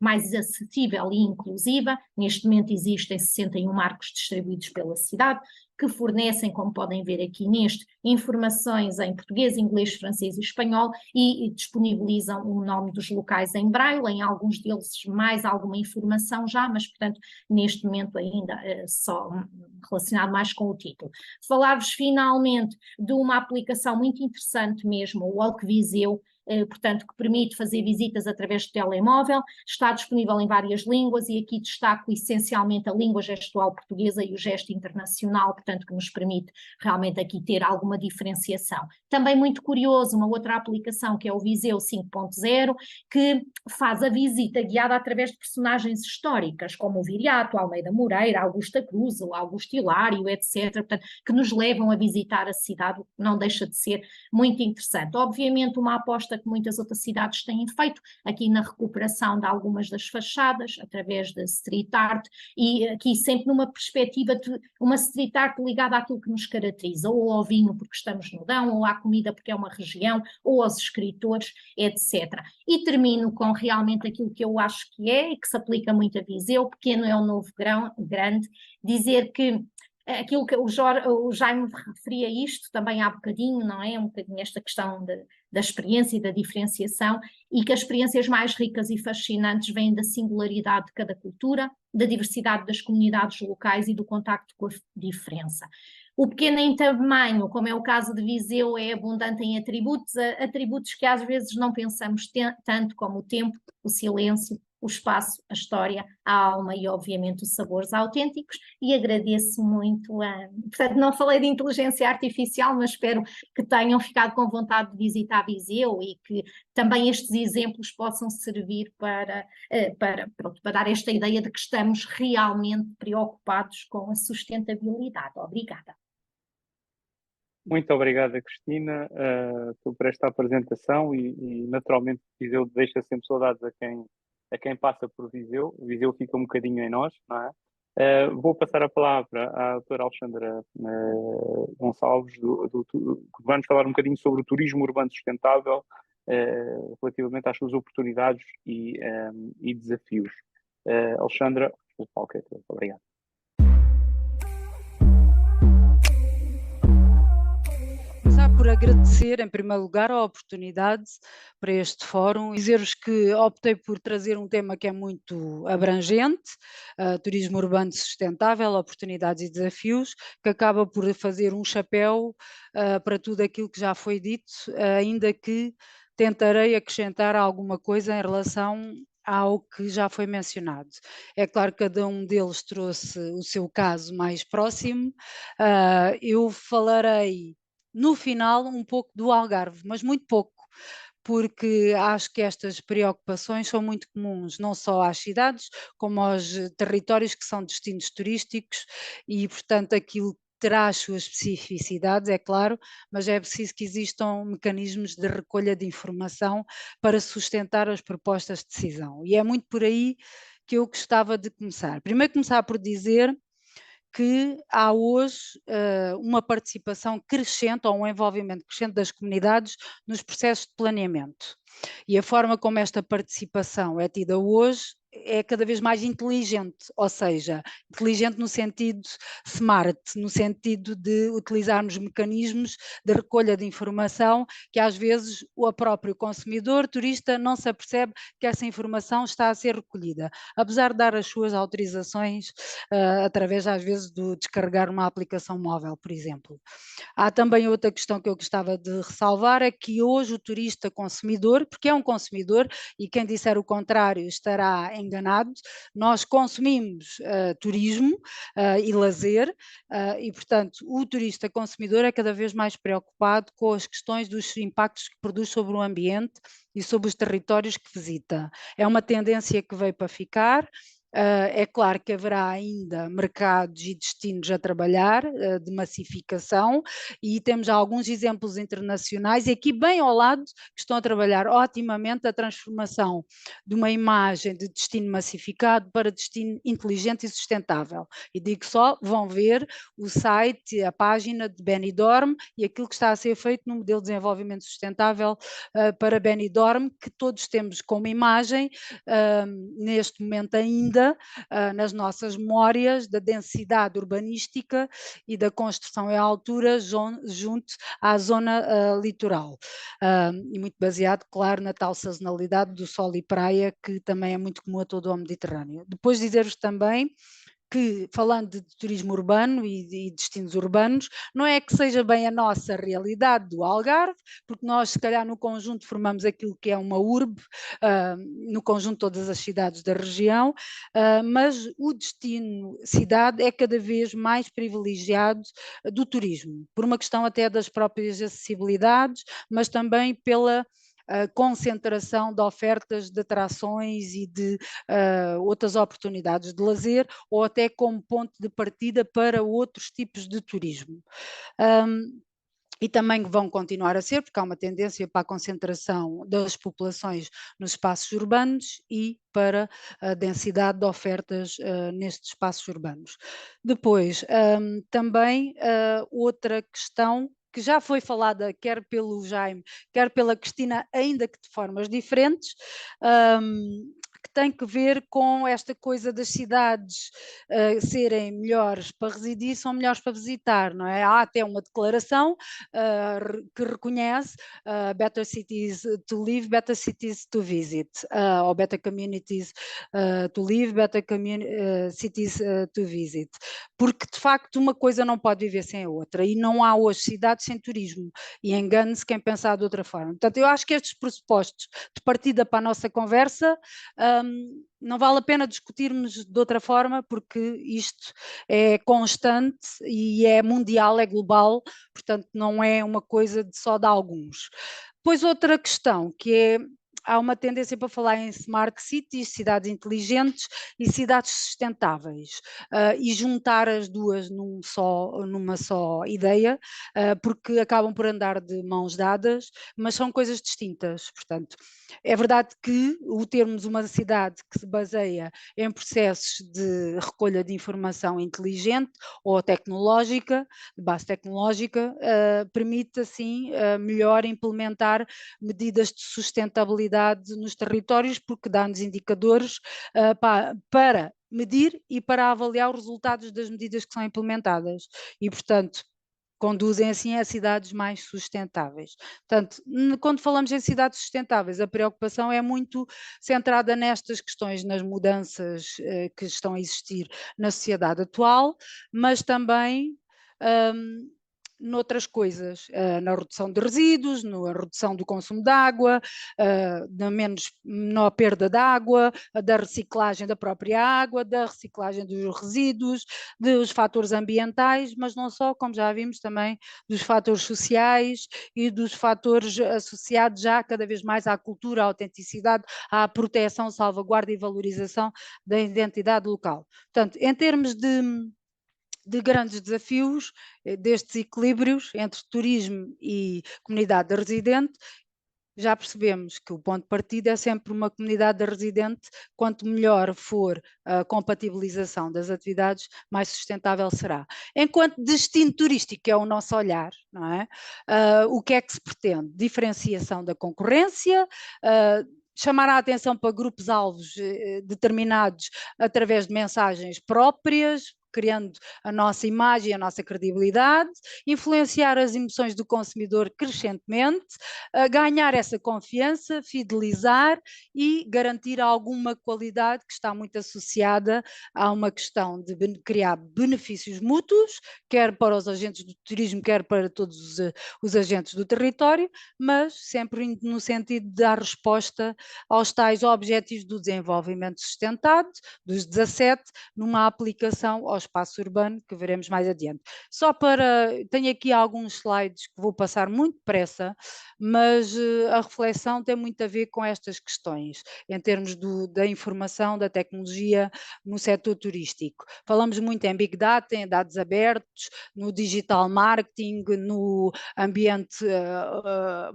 mais acessível e inclusiva. Neste momento existem 61 marcos distribuídos pela cidade, que fornecem, como podem ver aqui neste, informações em português, inglês, francês e espanhol e disponibilizam o nome dos locais em braille, em alguns deles mais alguma informação já, mas portanto neste momento ainda só relacionado mais com o título. Falar-vos finalmente de uma aplicação muito interessante mesmo, o Walk Viseu, portanto, que permite fazer visitas através do telemóvel, está disponível em várias línguas e aqui destaco essencialmente a língua gestual portuguesa e o gesto internacional, portanto, que nos permite realmente aqui ter alguma diferenciação. Também muito curioso, uma outra aplicação que é o Viseu 5.0, que faz a visita guiada através de personagens históricas, como o Viriato, Almeida Moreira, Augusta Cruz, o Augusto Hilário, etc., portanto, que nos levam a visitar a cidade, o que não deixa de ser muito interessante. Obviamente, uma aposta que muitas outras cidades têm feito, aqui na recuperação de algumas das fachadas, através da street art, e aqui sempre numa perspectiva de uma street art ligada àquilo que nos caracteriza, ou ao vinho porque estamos no Dão, ou à comida porque é uma região, ou aos escritores, etc. E termino com realmente aquilo que eu acho que é, e que se aplica muito a Viseu, pequeno é o novo grande, dizer que aquilo que o Jaime referia isto também há bocadinho, não é? Um bocadinho esta questão da experiência e da diferenciação, e que as experiências mais ricas e fascinantes vêm da singularidade de cada cultura, da diversidade das comunidades locais e do contacto com a diferença. O pequeno em tamanho, como é o caso de Viseu, é abundante em atributos que às vezes não pensamos tanto, como o tempo, o silêncio, o espaço, a história, a alma e obviamente os sabores autênticos, e agradeço muito portanto não falei de inteligência artificial, mas espero que tenham ficado com vontade de visitar Viseu e que também estes exemplos possam servir para dar esta ideia de que estamos realmente preocupados com a sustentabilidade. Obrigada. Muito obrigada, Cristina, por esta apresentação e naturalmente Viseu deixa sempre saudades a quem passa por Viseu. Viseu fica um bocadinho em nós, não é? Vou passar a palavra à doutora Alexandra Gonçalves, que vai-nos falar um bocadinho sobre o turismo urbano sustentável, relativamente às suas oportunidades e desafios. Alexandra, o palco é teu. Obrigado. Por agradecer, em primeiro lugar, a oportunidade para este fórum, dizer-vos que optei por trazer um tema que é muito abrangente, turismo urbano sustentável, oportunidades e desafios, que acaba por fazer um chapéu para tudo aquilo que já foi dito, ainda que tentarei acrescentar alguma coisa em relação ao que já foi mencionado. É claro que cada um deles trouxe o seu caso mais próximo. Eu falarei no final um pouco do Algarve, mas muito pouco, porque acho que estas preocupações são muito comuns, não só às cidades, como aos territórios que são destinos turísticos, e portanto aquilo terá as suas especificidades, é claro, mas é preciso que existam mecanismos de recolha de informação para sustentar as propostas de decisão. E é muito por aí que eu gostava de começar. Primeiro começar por dizer que há hoje uma participação crescente ou um envolvimento crescente das comunidades nos processos de planeamento. E a forma como esta participação é tida hoje é cada vez mais inteligente, ou seja, inteligente no sentido smart, no sentido de utilizarmos mecanismos de recolha de informação que às vezes o próprio consumidor, turista, não se apercebe que essa informação está a ser recolhida, apesar de dar as suas autorizações através às vezes de descarregar uma aplicação móvel, por exemplo. Há também outra questão que eu gostava de ressalvar, é que hoje o turista consumidor, porque é um consumidor e quem disser o contrário estará enganado, nós consumimos turismo e lazer e, portanto, o turista consumidor é cada vez mais preocupado com as questões dos impactos que produz sobre o ambiente e sobre os territórios que visita. É uma tendência que veio para ficar. É claro que haverá ainda mercados e destinos a trabalhar de massificação e temos alguns exemplos internacionais e aqui bem ao lado que estão a trabalhar otimamente a transformação de uma imagem de destino massificado para destino inteligente e sustentável. E digo só, vão ver o site, a página de Benidorm e aquilo que está a ser feito no modelo de desenvolvimento sustentável para Benidorm, que todos temos como imagem neste momento ainda nas nossas memórias da densidade urbanística e da construção em altura junto à zona litoral. E muito baseado, claro, na tal sazonalidade do sol e praia, que também é muito comum a todo o Mediterrâneo. Depois dizer-vos também que, falando de turismo urbano e destinos urbanos, não é que seja bem a nossa realidade do Algarve, porque nós, se calhar, no conjunto formamos aquilo que é uma urbe, no conjunto de todas as cidades da região, mas o destino cidade é cada vez mais privilegiado do turismo, por uma questão até das próprias acessibilidades, mas também pela concentração de ofertas de atrações e de outras oportunidades de lazer ou até como ponto de partida para outros tipos de turismo. E também vão continuar a ser, porque há uma tendência para a concentração das populações nos espaços urbanos e para a densidade de ofertas nestes espaços urbanos. Depois, também outra questão que já foi falada quer pelo Jaime, quer pela Cristina, ainda que de formas diferentes, que tem que ver com esta coisa das cidades serem melhores para residir, são melhores para visitar, não é? Há até uma declaração que reconhece better cities to live, better cities to visit, ou better communities to live, better cities to visit, porque de facto uma coisa não pode viver sem a outra e não há hoje cidades sem turismo e engane-se quem pensar de outra forma. Portanto, eu acho que estes pressupostos de partida para a nossa conversa não vale a pena discutirmos de outra forma, porque isto é constante e é mundial, é global, portanto não é uma coisa só de alguns. Depois outra questão que é, há uma tendência para falar em smart cities, cidades inteligentes e cidades sustentáveis e juntar as duas numa só ideia, porque acabam por andar de mãos dadas, mas são coisas distintas. Portanto, é verdade que o termos uma cidade que se baseia em processos de recolha de informação inteligente ou tecnológica, de base tecnológica, permite assim melhor implementar medidas de sustentabilidade nos territórios, porque dá-nos indicadores para medir e para avaliar os resultados das medidas que são implementadas e, portanto, conduzem assim a cidades mais sustentáveis. Portanto, quando falamos em cidades sustentáveis, a preocupação é muito centrada nestas questões, nas mudanças que estão a existir na sociedade atual, mas também noutras coisas, na redução de resíduos, na redução do consumo de água, na menor perda de água, da reciclagem da própria água, da reciclagem dos resíduos, dos fatores ambientais, mas não só, como já vimos também, dos fatores sociais e dos fatores associados já cada vez mais à cultura, à autenticidade, à proteção, salvaguarda e valorização da identidade local. Portanto, em termos de de grandes desafios, destes equilíbrios entre turismo e comunidade residente. Já percebemos que o ponto de partida é sempre uma comunidade residente. Quanto melhor for a compatibilização das atividades, mais sustentável será. Enquanto destino turístico, que é o nosso olhar, não é? O que é que se pretende? Diferenciação da concorrência, chamar a atenção para grupos-alvos determinados através de mensagens próprias, criando a nossa imagem, a nossa credibilidade, influenciar as emoções do consumidor crescentemente, ganhar essa confiança, fidelizar e garantir alguma qualidade que está muito associada a uma questão de criar benefícios mútuos, quer para os agentes do turismo, quer para todos os agentes do território, mas sempre indo no sentido de dar resposta aos tais objetivos do desenvolvimento sustentado, dos 17, numa aplicação ao espaço urbano, que veremos mais adiante. Tenho aqui alguns slides que vou passar muito depressa, mas a reflexão tem muito a ver com estas questões, em termos da informação, da tecnologia no setor turístico. Falamos muito em Big Data, em dados abertos, no digital marketing, no ambiente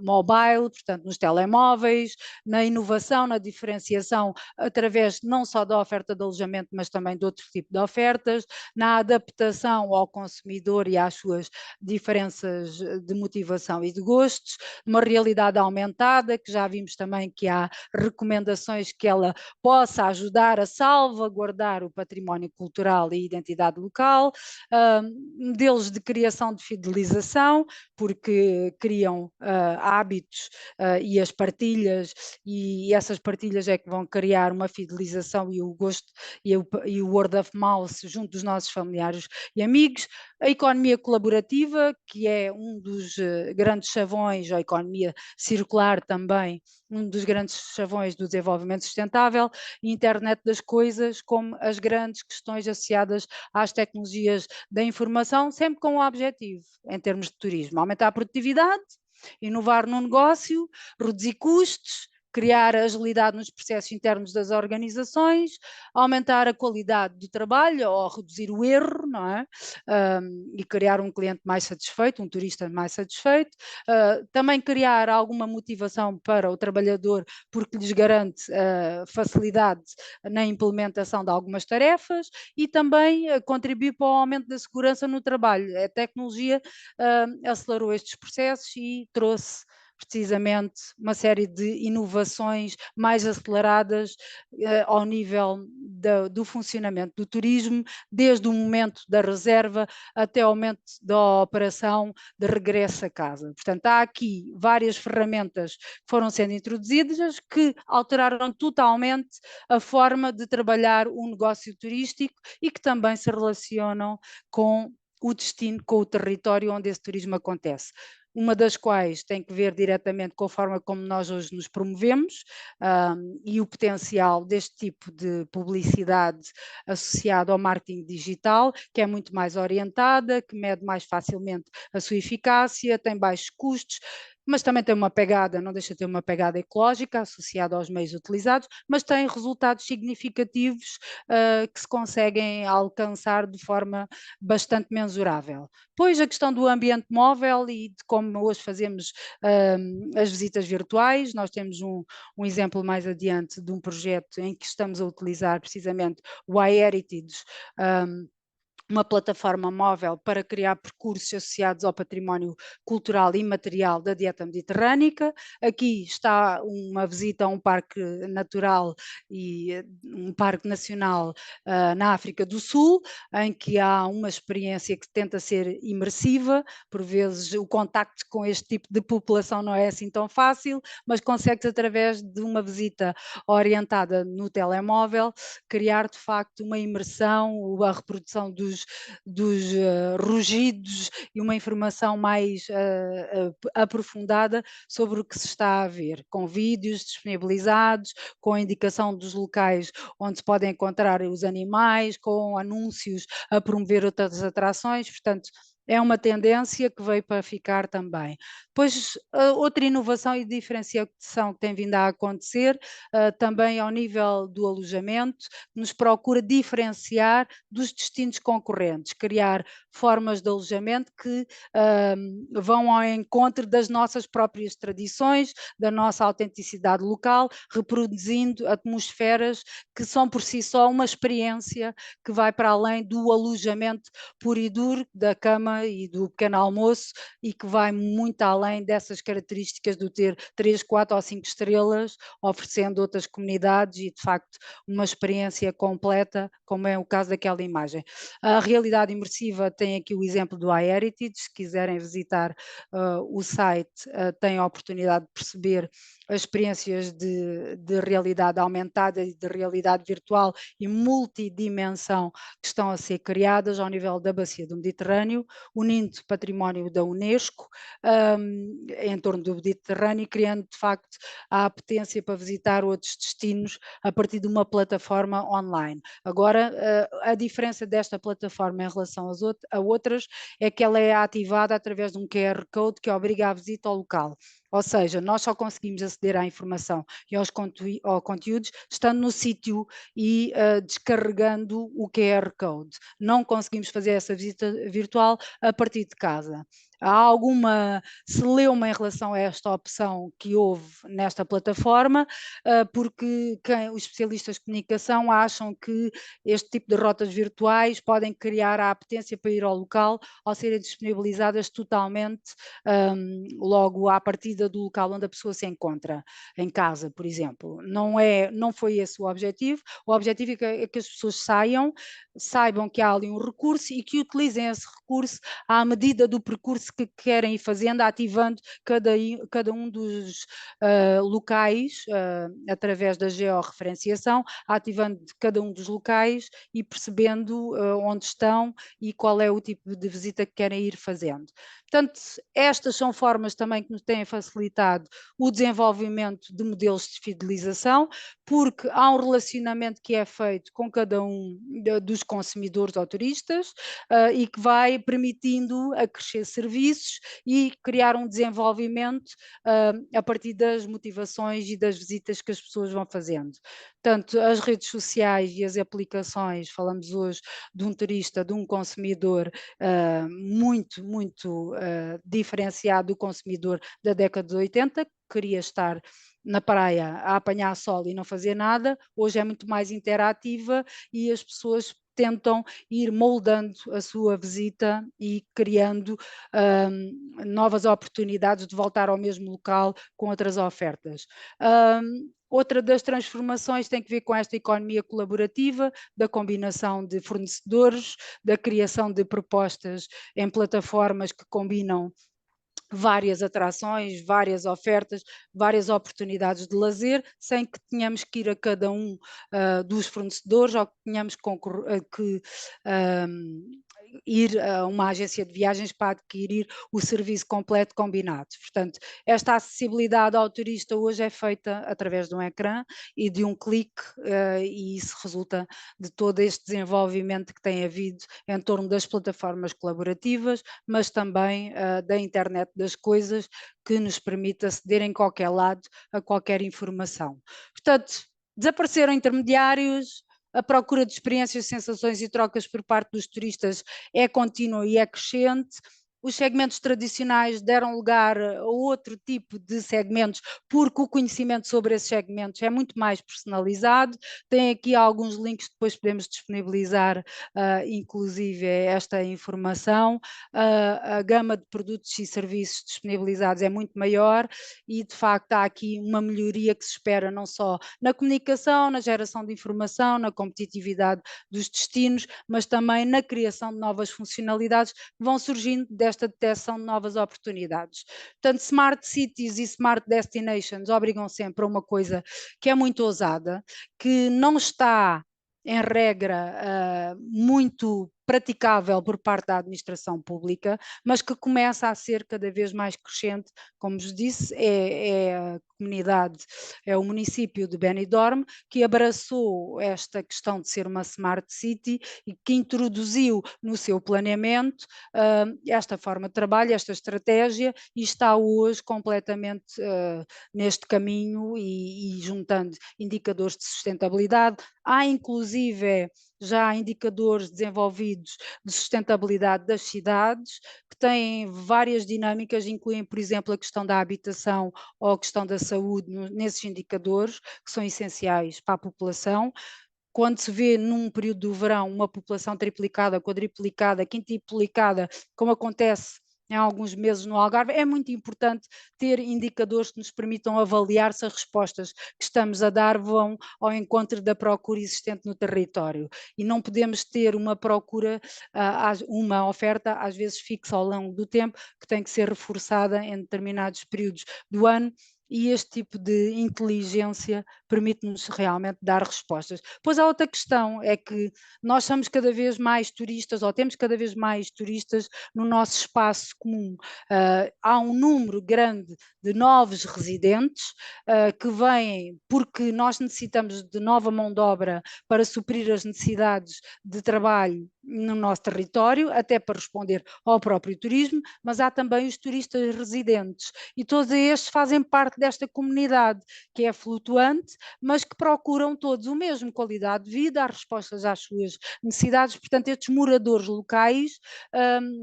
mobile, portanto nos telemóveis, na inovação, na diferenciação através não só da oferta de alojamento, mas também de outro tipo de ofertas, na adaptação ao consumidor e às suas diferenças de motivação e de gostos, uma realidade aumentada, que já vimos também que há recomendações que ela possa ajudar a salvaguardar o património cultural e identidade local, modelos de criação de fidelização, porque criam hábitos e as partilhas, e essas partilhas é que vão criar uma fidelização e o gosto e o word of mouth junto dos nossos familiares e amigos. A economia colaborativa, que é um dos grandes chavões, a economia circular também, um dos grandes chavões do desenvolvimento sustentável, e internet das coisas, como as grandes questões associadas às tecnologias da informação, sempre com o objetivo, em termos de turismo, aumentar a produtividade, inovar no negócio, reduzir custos, criar agilidade nos processos internos das organizações, aumentar a qualidade do trabalho ou reduzir o erro, não é? E criar um cliente mais satisfeito, um turista mais satisfeito. Também criar alguma motivação para o trabalhador, porque lhes garante facilidade na implementação de algumas tarefas, e também contribuir para o aumento da segurança no trabalho. A tecnologia acelerou estes processos e trouxe precisamente uma série de inovações mais aceleradas ao nível do funcionamento do turismo, desde o momento da reserva até o momento da operação de regresso a casa. Portanto, há aqui várias ferramentas que foram sendo introduzidas que alteraram totalmente a forma de trabalhar o negócio turístico e que também se relacionam com o destino, com o território onde esse turismo acontece. Uma das quais tem que ver diretamente com a forma como nós hoje nos promovemos e o potencial deste tipo de publicidade associado ao marketing digital, que é muito mais orientada, que mede mais facilmente a sua eficácia, tem baixos custos, mas também tem uma pegada, não deixa de ter uma pegada ecológica associada aos meios utilizados, mas tem resultados significativos que se conseguem alcançar de forma bastante mensurável. Pois a questão do ambiente móvel e de como hoje fazemos as visitas virtuais, nós temos um exemplo mais adiante de um projeto em que estamos a utilizar precisamente o iHeritage, uma plataforma móvel para criar percursos associados ao património cultural e material da dieta mediterrânica. Aqui está uma visita a um parque natural e um parque nacional na África do Sul, em que há uma experiência que tenta ser imersiva. Por vezes o contacto com este tipo de população não é assim tão fácil, mas consegue-se através de uma visita orientada no telemóvel criar de facto uma imersão, a reprodução dos rugidos e uma informação mais aprofundada sobre o que se está a ver, com vídeos disponibilizados, com a indicação dos locais onde se podem encontrar os animais, com anúncios a promover outras atrações. Portanto, é uma tendência que veio para ficar também. Depois, outra inovação e diferenciação que tem vindo a acontecer, também ao nível do alojamento, nos procura diferenciar dos destinos concorrentes, criar formas de alojamento que vão ao encontro das nossas próprias tradições, da nossa autenticidade local, reproduzindo atmosferas que são por si só uma experiência que vai para além do alojamento puro e duro, da cama e do pequeno almoço, e que vai muito além dessas características de ter 3, 4 ou 5 estrelas, oferecendo outras comunidades e de facto uma experiência completa, como é o caso daquela imagem. A realidade imersiva tem aqui o exemplo do iHeritage, se quiserem visitar o site, têm a oportunidade de perceber as experiências de realidade aumentada e de realidade virtual e multidimensão que estão a ser criadas ao nível da Bacia do Mediterrâneo, unindo património da Unesco em torno do Mediterrâneo, criando de facto a apetência para visitar outros destinos a partir de uma plataforma online. Agora, a diferença desta plataforma em relação a outras é que ela é ativada através de um QR Code que obriga a visita ao local. Ou seja, nós só conseguimos aceder à informação e aos conteúdos estando no sítio e descarregando o QR Code. Não conseguimos fazer essa visita virtual a partir de casa. Há alguma celeuma em relação a esta opção que houve nesta plataforma, porque os especialistas de comunicação acham que este tipo de rotas virtuais podem criar a apetência para ir ao local ao serem disponibilizadas totalmente logo à partida do local onde a pessoa se encontra, em casa, por exemplo. Não foi esse o objetivo é que as pessoas saibam que há ali um recurso e que utilizem esse recurso à medida do percurso que querem ir fazendo, ativando cada um dos locais através da georreferenciação, ativando cada um dos locais e percebendo onde estão e qual é o tipo de visita que querem ir fazendo. Portanto, estas são formas também que nos têm facilitado o desenvolvimento de modelos de fidelização, porque há um relacionamento que é feito com cada um dos consumidores ou turistas e que vai permitindo acrescer serviços e criar um desenvolvimento a partir das motivações e das visitas que as pessoas vão fazendo. Portanto, as redes sociais e as aplicações, falamos hoje de um turista, de um consumidor muito diferenciado do consumidor da década de 80, que queria estar na praia a apanhar sol e não fazer nada, hoje é muito mais interativa e as pessoas tentam ir moldando a sua visita e criando novas oportunidades de voltar ao mesmo local com outras ofertas. Outra das transformações tem que ver com esta economia colaborativa, da combinação de fornecedores, da criação de propostas em plataformas que combinam várias atrações, várias ofertas, várias oportunidades de lazer, sem que tenhamos que ir a cada um dos fornecedores ou que tenhamos que ir a uma agência de viagens para adquirir o serviço completo combinado. Portanto, esta acessibilidade ao turista hoje é feita através de um ecrã e de um clique e isso resulta de todo este desenvolvimento que tem havido em torno das plataformas colaborativas, mas também da internet das coisas, que nos permite aceder em qualquer lado a qualquer informação. Portanto, desapareceram intermediários, a procura de experiências, sensações e trocas por parte dos turistas é contínua e é crescente. Os segmentos tradicionais deram lugar a outro tipo de segmentos, porque o conhecimento sobre esses segmentos é muito mais personalizado. Tem aqui alguns links, depois podemos disponibilizar, inclusive, esta informação. A gama de produtos e serviços disponibilizados é muito maior e, de facto, há aqui uma melhoria que se espera não só na comunicação, na geração de informação, na competitividade dos destinos, mas também na criação de novas funcionalidades que vão surgindo desta detecção de novas oportunidades. Portanto, Smart Cities e Smart Destinations obrigam sempre a uma coisa que é muito ousada, que não está, em regra, muito praticável por parte da administração pública, mas que começa a ser cada vez mais crescente. Como vos disse, é a comunidade, é o município de Benidorm que abraçou esta questão de ser uma Smart City e que introduziu no seu planeamento esta forma de trabalho, esta estratégia, e está hoje completamente neste caminho e juntando indicadores de sustentabilidade. Há inclusive já indicadores desenvolvidos de sustentabilidade das cidades, que têm várias dinâmicas, incluem, por exemplo, a questão da habitação ou a questão da saúde nesses indicadores, que são essenciais para a população. Quando se vê num período do verão uma população triplicada, quadriplicada, quintuplicada, como acontece em alguns meses no Algarve, é muito importante ter indicadores que nos permitam avaliar se as respostas que estamos a dar vão ao encontro da procura existente no território. E não podemos ter uma procura, uma oferta às vezes fixa ao longo do tempo, que tem que ser reforçada em determinados períodos do ano, e este tipo de inteligência permite-nos realmente dar respostas. Pois há outra questão, é que nós somos cada vez mais turistas, ou temos cada vez mais turistas no nosso espaço comum. Há um número grande de novos residentes que vêm porque nós necessitamos de nova mão de obra para suprir as necessidades de trabalho no nosso território, até para responder ao próprio turismo, mas há também os turistas residentes, e todos estes fazem parte desta comunidade, que é flutuante, mas que procuram todos o mesmo, qualidade de vida, as respostas às suas necessidades. Portanto, estes moradores locais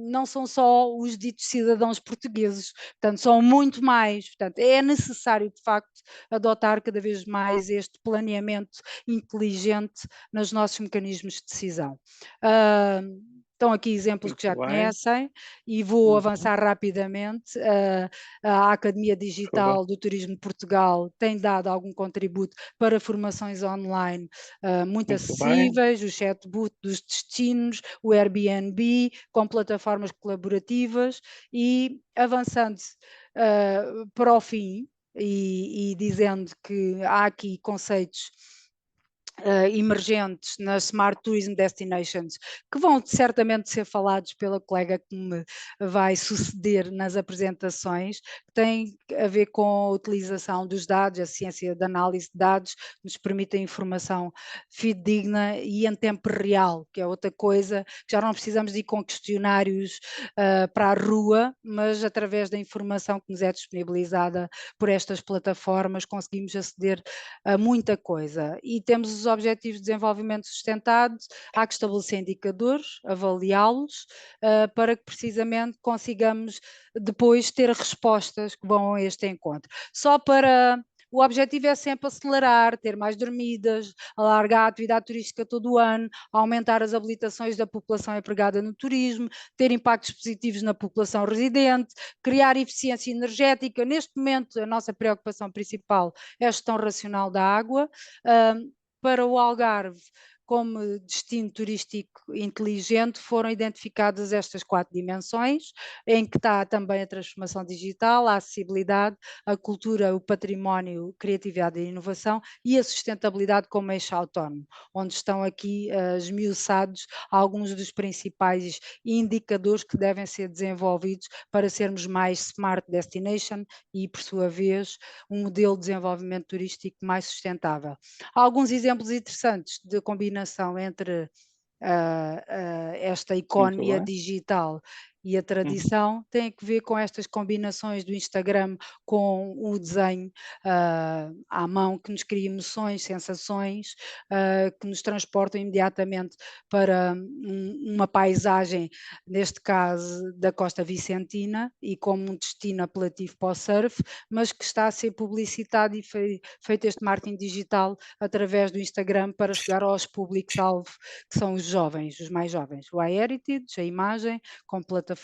não são só os ditos cidadãos portugueses, portanto, são muito mais. Portanto, é necessário, de facto, adotar cada vez mais este planeamento inteligente nos nossos mecanismos de decisão. Estão aqui exemplos que já conhecem e vou avançar rapidamente. A Academia Digital do Turismo de Portugal tem dado algum contributo para formações online muito acessíveis, o chatbot dos destinos, o Airbnb, com plataformas colaborativas, e avançando para o fim e dizendo que há aqui conceitos emergentes nas Smart Tourism Destinations, que vão certamente ser falados pela colega que me vai suceder nas apresentações, que têm a ver com a utilização dos dados, a ciência da análise de dados, que nos permite a informação fidedigna e em tempo real, que é outra coisa, que já não precisamos de ir com questionários para a rua, mas através da informação que nos é disponibilizada por estas plataformas conseguimos aceder a muita coisa. E temos os Objetivos de Desenvolvimento Sustentado, há que estabelecer indicadores, avaliá-los, para que precisamente consigamos depois ter respostas que vão a este encontro. O objetivo é sempre acelerar, ter mais dormidas, alargar a atividade turística todo o ano, aumentar as habilitações da população empregada no turismo, ter impactos positivos na população residente, criar eficiência energética. Neste momento, a nossa preocupação principal é a gestão racional da água. Para o Algarve, como destino turístico inteligente, foram identificadas estas 4 dimensões, em que está também a transformação digital, a acessibilidade, a cultura, o património, criatividade e inovação, e a sustentabilidade como eixo autónomo, onde estão aqui esmiuçados alguns dos principais indicadores que devem ser desenvolvidos para sermos mais smart destination e, por sua vez, um modelo de desenvolvimento turístico mais sustentável. Há alguns exemplos interessantes de combinação entre esta economia digital e a tradição, tem a ver com estas combinações do Instagram com o desenho à mão, que nos cria emoções, sensações, que nos transportam imediatamente para uma paisagem, neste caso da Costa Vicentina, e como um destino apelativo para o surf, mas que está a ser publicitado e feito este marketing digital através do Instagram para chegar aos públicos-alvo, que são os jovens, os mais jovens. O iHeritage, a imagem, com plataforma,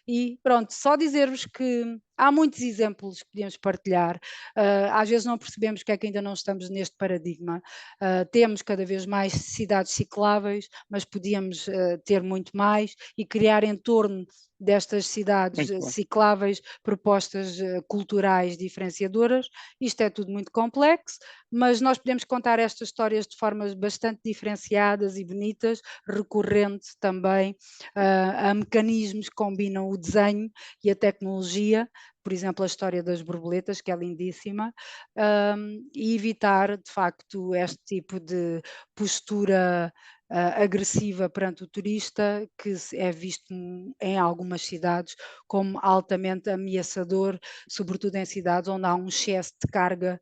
e pronto, só dizer-vos que há muitos exemplos que podemos partilhar. Às vezes não percebemos que é que ainda não estamos neste paradigma. Temos cada vez mais cidades cicláveis, mas podíamos ter muito mais e criar em torno destas cidades Muito bem. cicláveis, propostas culturais diferenciadoras. Isto é tudo muito complexo, mas nós podemos contar estas histórias de formas bastante diferenciadas e bonitas, recorrente também a mecanismos que combinam o desenho e a tecnologia, por exemplo, a história das borboletas, que é lindíssima, e evitar, de facto, este tipo de postura agressiva perante o turista, que é visto em algumas cidades como altamente ameaçador, sobretudo em cidades onde há um excesso de carga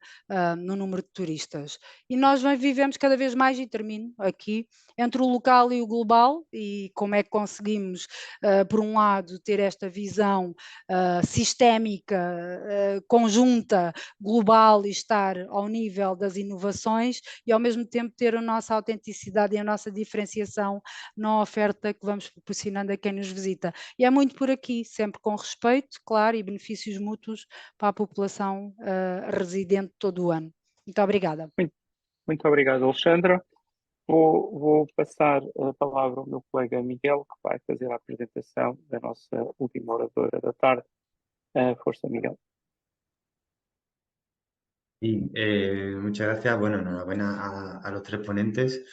no número de turistas. E nós vivemos cada vez mais, e termino aqui, entre o local e o global, e como é que conseguimos, por um lado, ter esta visão sistémica, conjunta, global, e estar ao nível das inovações, e ao mesmo tempo ter a nossa autenticidade e a nossa diferenciação na oferta que vamos proporcionando a quem nos visita. E é muito por aqui, sempre com respeito, claro, e benefícios mútuos para a população residente todo o ano. Muito obrigada. Muito obrigado, Alexandra. Vou passar a palavra ao meu colega Miguel, que vai fazer a apresentação da nossa última oradora da tarde. Força, Miguel. Y muchas gracias. Bueno, enhorabuena a los tres ponentes.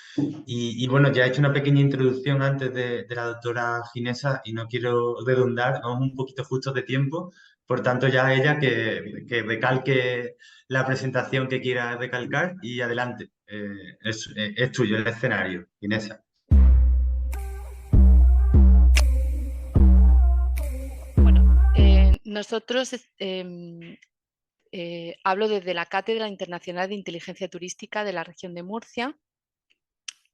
Y bueno, ya he hecho una pequeña introducción antes de la doctora Ginesa y no quiero redundar, vamos un poquito justos de tiempo. Por tanto, ya ella que recalque la presentación que quiera recalcar y adelante. Es tuyo el escenario, Ginesa. Bueno, nosotros hablo desde la Cátedra Internacional de Inteligencia Turística de la región de Murcia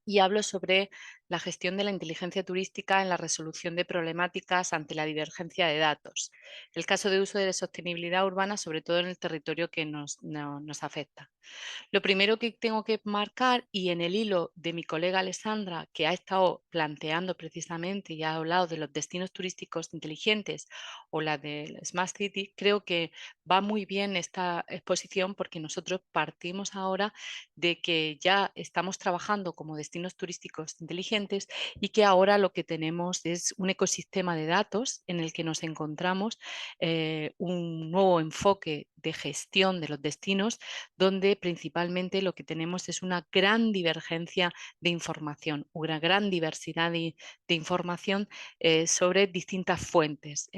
y hablo sobre la gestión de la inteligencia turística en la resolución de problemáticas ante la divergencia de datos. El caso de uso de la sostenibilidad urbana, sobre todo en el territorio que nos afecta. Lo primero que tengo que marcar, y en el hilo de mi colega Alessandra, que ha estado planteando precisamente y ha hablado de los destinos turísticos inteligentes o la del Smart City, creo que va muy bien esta exposición porque nosotros partimos ahora de que ya estamos trabajando como destinos turísticos inteligentes y que ahora lo que tenemos es un ecosistema de datos en el que nos encontramos un nuevo enfoque de gestión de los destinos, donde principalmente lo que tenemos es una gran divergencia de información, una gran diversidad de información sobre distintas fuentes.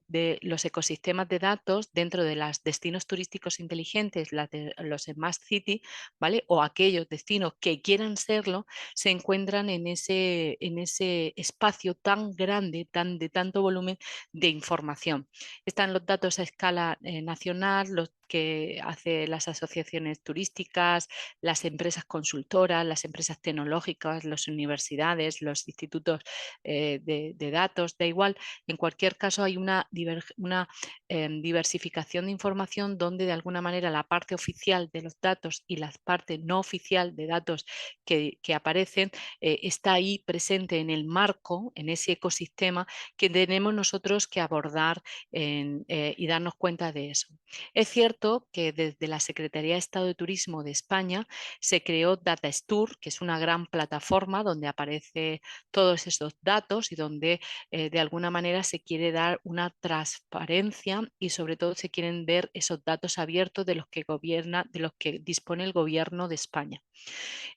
De los ecosistemas de datos dentro de los destinos turísticos inteligentes, los Smart City, ¿vale? O aquellos destinos que quieran serlo, se encuentran en ese espacio tan grande, de tanto volumen de información. Están los datos a escala nacional, los que hacen las asociaciones turísticas, las empresas consultoras, las empresas tecnológicas, las universidades, los institutos de datos, da igual. En cualquier caso hay una diversificación de información donde de alguna manera la parte oficial de los datos y la parte no oficial de datos que aparecen está ahí presente en el marco, en ese ecosistema que tenemos nosotros que abordar y darnos cuenta de eso. Es cierto que desde la Secretaría de Estado de Turismo de España se creó DataStur, que es una gran plataforma donde aparecen todos esos datos y donde de alguna manera se quiere dar una transparencia y sobre todo se quieren ver esos datos abiertos de los que dispone el gobierno de España.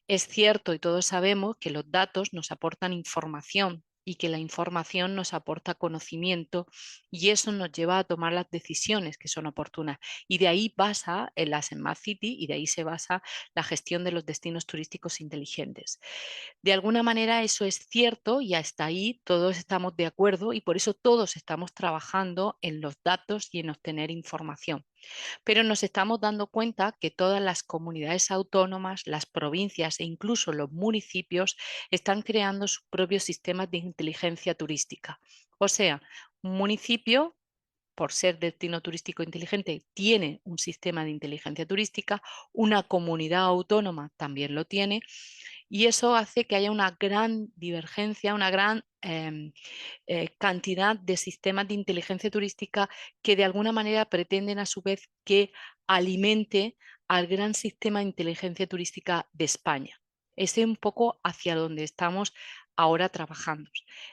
Es cierto y todos sabemos que los datos nos aportan información y que la información nos aporta conocimiento y eso nos lleva a tomar las decisiones que son oportunas. Y de ahí basa en la Smart City y de ahí se basa la gestión de los destinos turísticos inteligentes. De alguna manera eso es cierto y hasta ahí todos estamos de acuerdo y por eso todos estamos trabajando en los datos y en obtener información. Pero nos estamos dando cuenta que todas las comunidades autónomas, las provincias e incluso los municipios están creando sus propios sistemas de inteligencia turística. O sea, un municipio, por ser destino turístico inteligente, tiene un sistema de inteligencia turística, una comunidad autónoma también lo tiene, y eso hace que haya una gran divergencia, una gran cantidad de sistemas de inteligencia turística que de alguna manera pretenden a su vez que alimente al gran sistema de inteligencia turística de España. Ese es un poco hacia donde estamos ahora trabajando.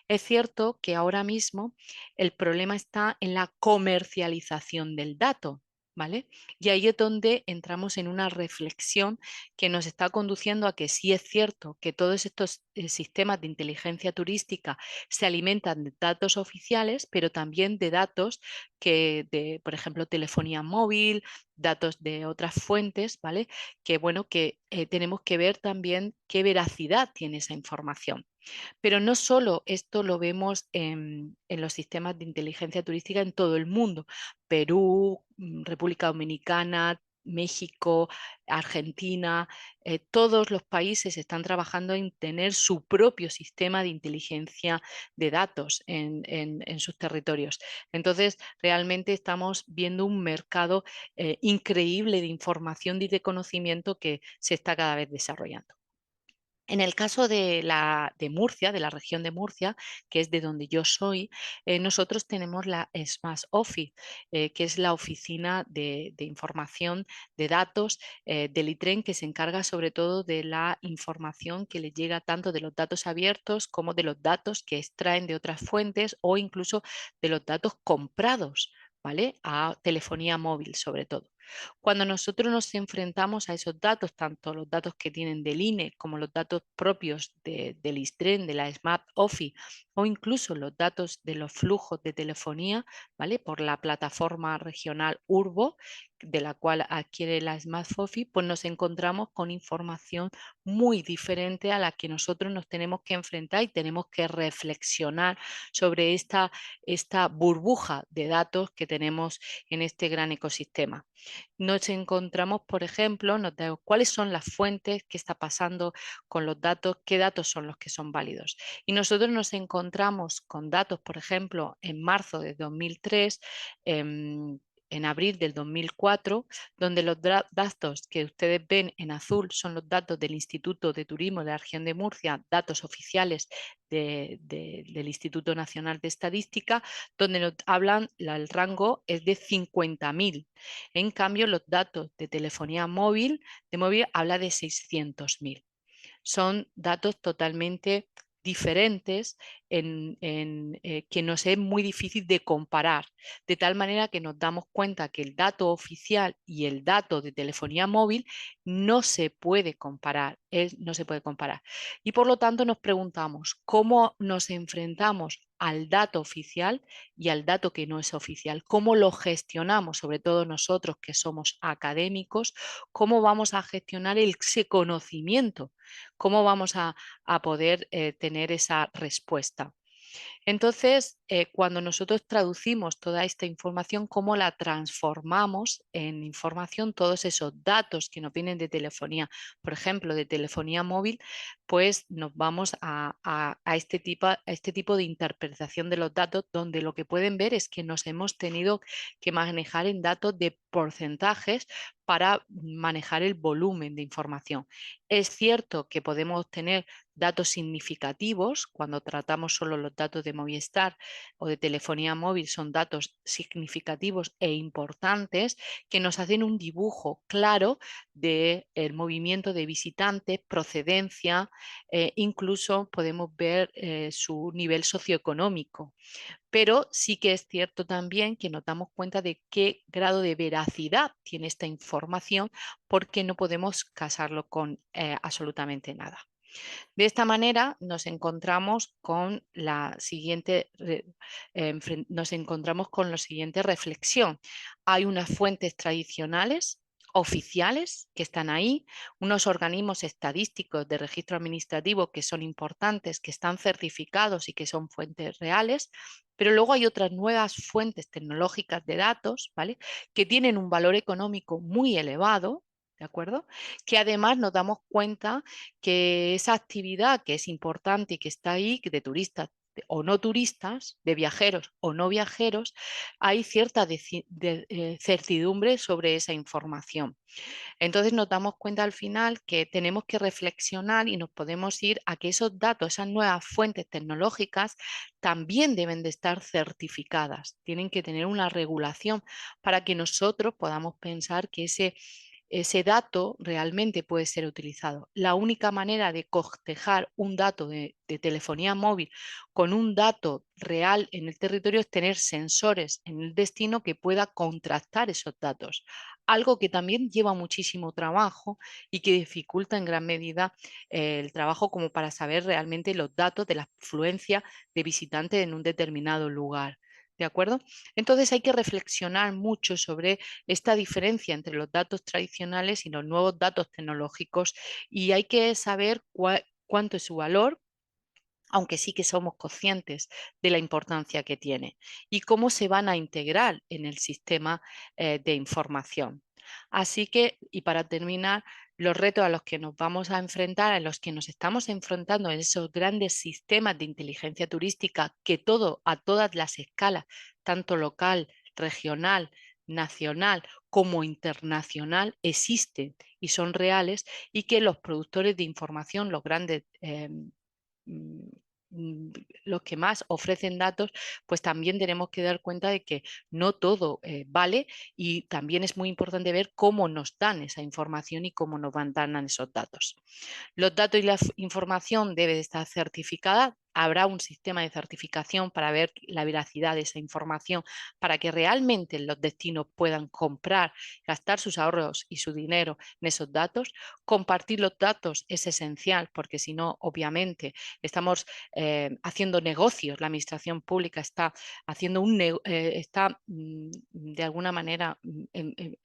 Es cierto que ahora mismo el problema está en la comercialización del dato, ¿vale? Y ahí es donde entramos en una reflexión que nos está conduciendo a que sí es cierto que todos estos sistemas de inteligencia turística se alimentan de datos oficiales, pero también de datos de, por ejemplo, telefonía móvil, datos de otras fuentes, ¿vale? Que bueno, que tenemos que ver también qué veracidad tiene esa información. Pero no solo esto lo vemos en los sistemas de inteligencia turística en todo el mundo. Perú, República Dominicana, México, Argentina, todos los países están trabajando en tener su propio sistema de inteligencia de datos en sus territorios. Entonces, realmente estamos viendo un mercado increíble de información y de conocimiento que se está cada vez desarrollando. En el caso de Murcia, de la región de Murcia, que es de donde yo soy, nosotros tenemos la Smart Office, que es la oficina de información de datos del ITREN, que se encarga sobre todo de la información que le llega tanto de los datos abiertos como de los datos que extraen de otras fuentes o incluso de los datos comprados, ¿vale? A telefonía móvil sobre todo. Cuando nosotros nos enfrentamos a esos datos, tanto los datos que tienen del INE como los datos propios del ISTREN, de la Smart Office, o incluso los datos de los flujos de telefonía, ¿vale? Por la plataforma regional Urbo, de la cual adquiere la Smart Office, pues nos encontramos con información muy diferente a la que nosotros nos tenemos que enfrentar y tenemos que reflexionar sobre esta burbuja de datos que tenemos en este gran ecosistema. Nos encontramos, por ejemplo, cuáles son las fuentes, qué está pasando con los datos, qué datos son los que son válidos. Y nosotros nos encontramos con datos, por ejemplo, en marzo de 2003, en abril del 2004, donde los datos que ustedes ven en azul son los datos del Instituto de Turismo de la región de Murcia, datos oficiales del Instituto Nacional de Estadística, donde nos hablan, el rango es de 50.000. En cambio, los datos de telefonía móvil, habla de 600.000. Son datos totalmente diferentes que nos es muy difícil de comparar, de tal manera que nos damos cuenta que el dato oficial y el dato de telefonía móvil no se puede comparar, no se puede comparar. Y por lo tanto nos preguntamos cómo nos enfrentamos al dato oficial y al dato que no es oficial, cómo lo gestionamos, sobre todo nosotros que somos académicos, cómo vamos a gestionar ese conocimiento, cómo vamos a poder tener esa respuesta. Entonces, cuando nosotros traducimos toda esta información, ¿cómo la transformamos en información? Todos esos datos que nos vienen de telefonía, por ejemplo, de telefonía móvil, pues nos vamos a este tipo de interpretación de los datos, donde lo que pueden ver es que nos hemos tenido que manejar en datos de porcentajes para manejar el volumen de información. Es cierto que podemos obtener datos significativos cuando tratamos solo los datos de Movistar o de telefonía móvil, son datos significativos e importantes que nos hacen un dibujo claro del movimiento de visitantes, procedencia, incluso podemos ver su nivel socioeconómico. Pero sí que es cierto también que nos damos cuenta de qué grado de veracidad tiene esta información, porque no podemos casarlo con absolutamente nada. De esta manera nos encontramos con la siguiente reflexión. Hay unas fuentes tradicionales oficiales que están ahí, unos organismos estadísticos de registro administrativo que son importantes, que están certificados y que son fuentes reales, pero luego hay otras nuevas fuentes tecnológicas de datos, ¿vale?, que tienen un valor económico muy elevado, ¿de acuerdo?, que además nos damos cuenta que esa actividad que es importante y que está ahí, de turistas o no turistas, de viajeros o no viajeros, hay cierta certidumbre sobre esa información. Entonces nos damos cuenta al final que tenemos que reflexionar y nos podemos ir a que esos datos, esas nuevas fuentes tecnológicas, también deben de estar certificadas, tienen que tener una regulación para que nosotros podamos pensar que ese dato realmente puede ser utilizado. La única manera de cotejar un dato de telefonía móvil con un dato real en el territorio es tener sensores en el destino que pueda contrastar esos datos, algo que también lleva muchísimo trabajo y que dificulta en gran medida el trabajo como para saber realmente los datos de la afluencia de visitantes en un determinado lugar. ¿De acuerdo? Entonces hay que reflexionar mucho sobre esta diferencia entre los datos tradicionales y los nuevos datos tecnológicos, y hay que saber cuánto es su valor, aunque sí que somos conscientes de la importancia que tiene, y cómo se van a integrar en el sistema de información. Así que, y para terminar, los retos a los que nos vamos a enfrentar, a los que nos estamos enfrentando en esos grandes sistemas de inteligencia turística que a todas las escalas, tanto local, regional, nacional como internacional, existen y son reales, y que los productores de información, los grandes los que más ofrecen datos, pues también tenemos que dar cuenta de que no todo vale, y también es muy importante ver cómo nos dan esa información y cómo nos dan esos datos. Los datos y la información debe de estar certificada. Habrá un sistema de certificación para ver la veracidad de esa información, para que realmente los destinos puedan comprar, gastar sus ahorros y su dinero en esos datos. Compartir los datos es esencial, porque si no, obviamente, estamos haciendo negocios. La administración pública está haciendo está de alguna manera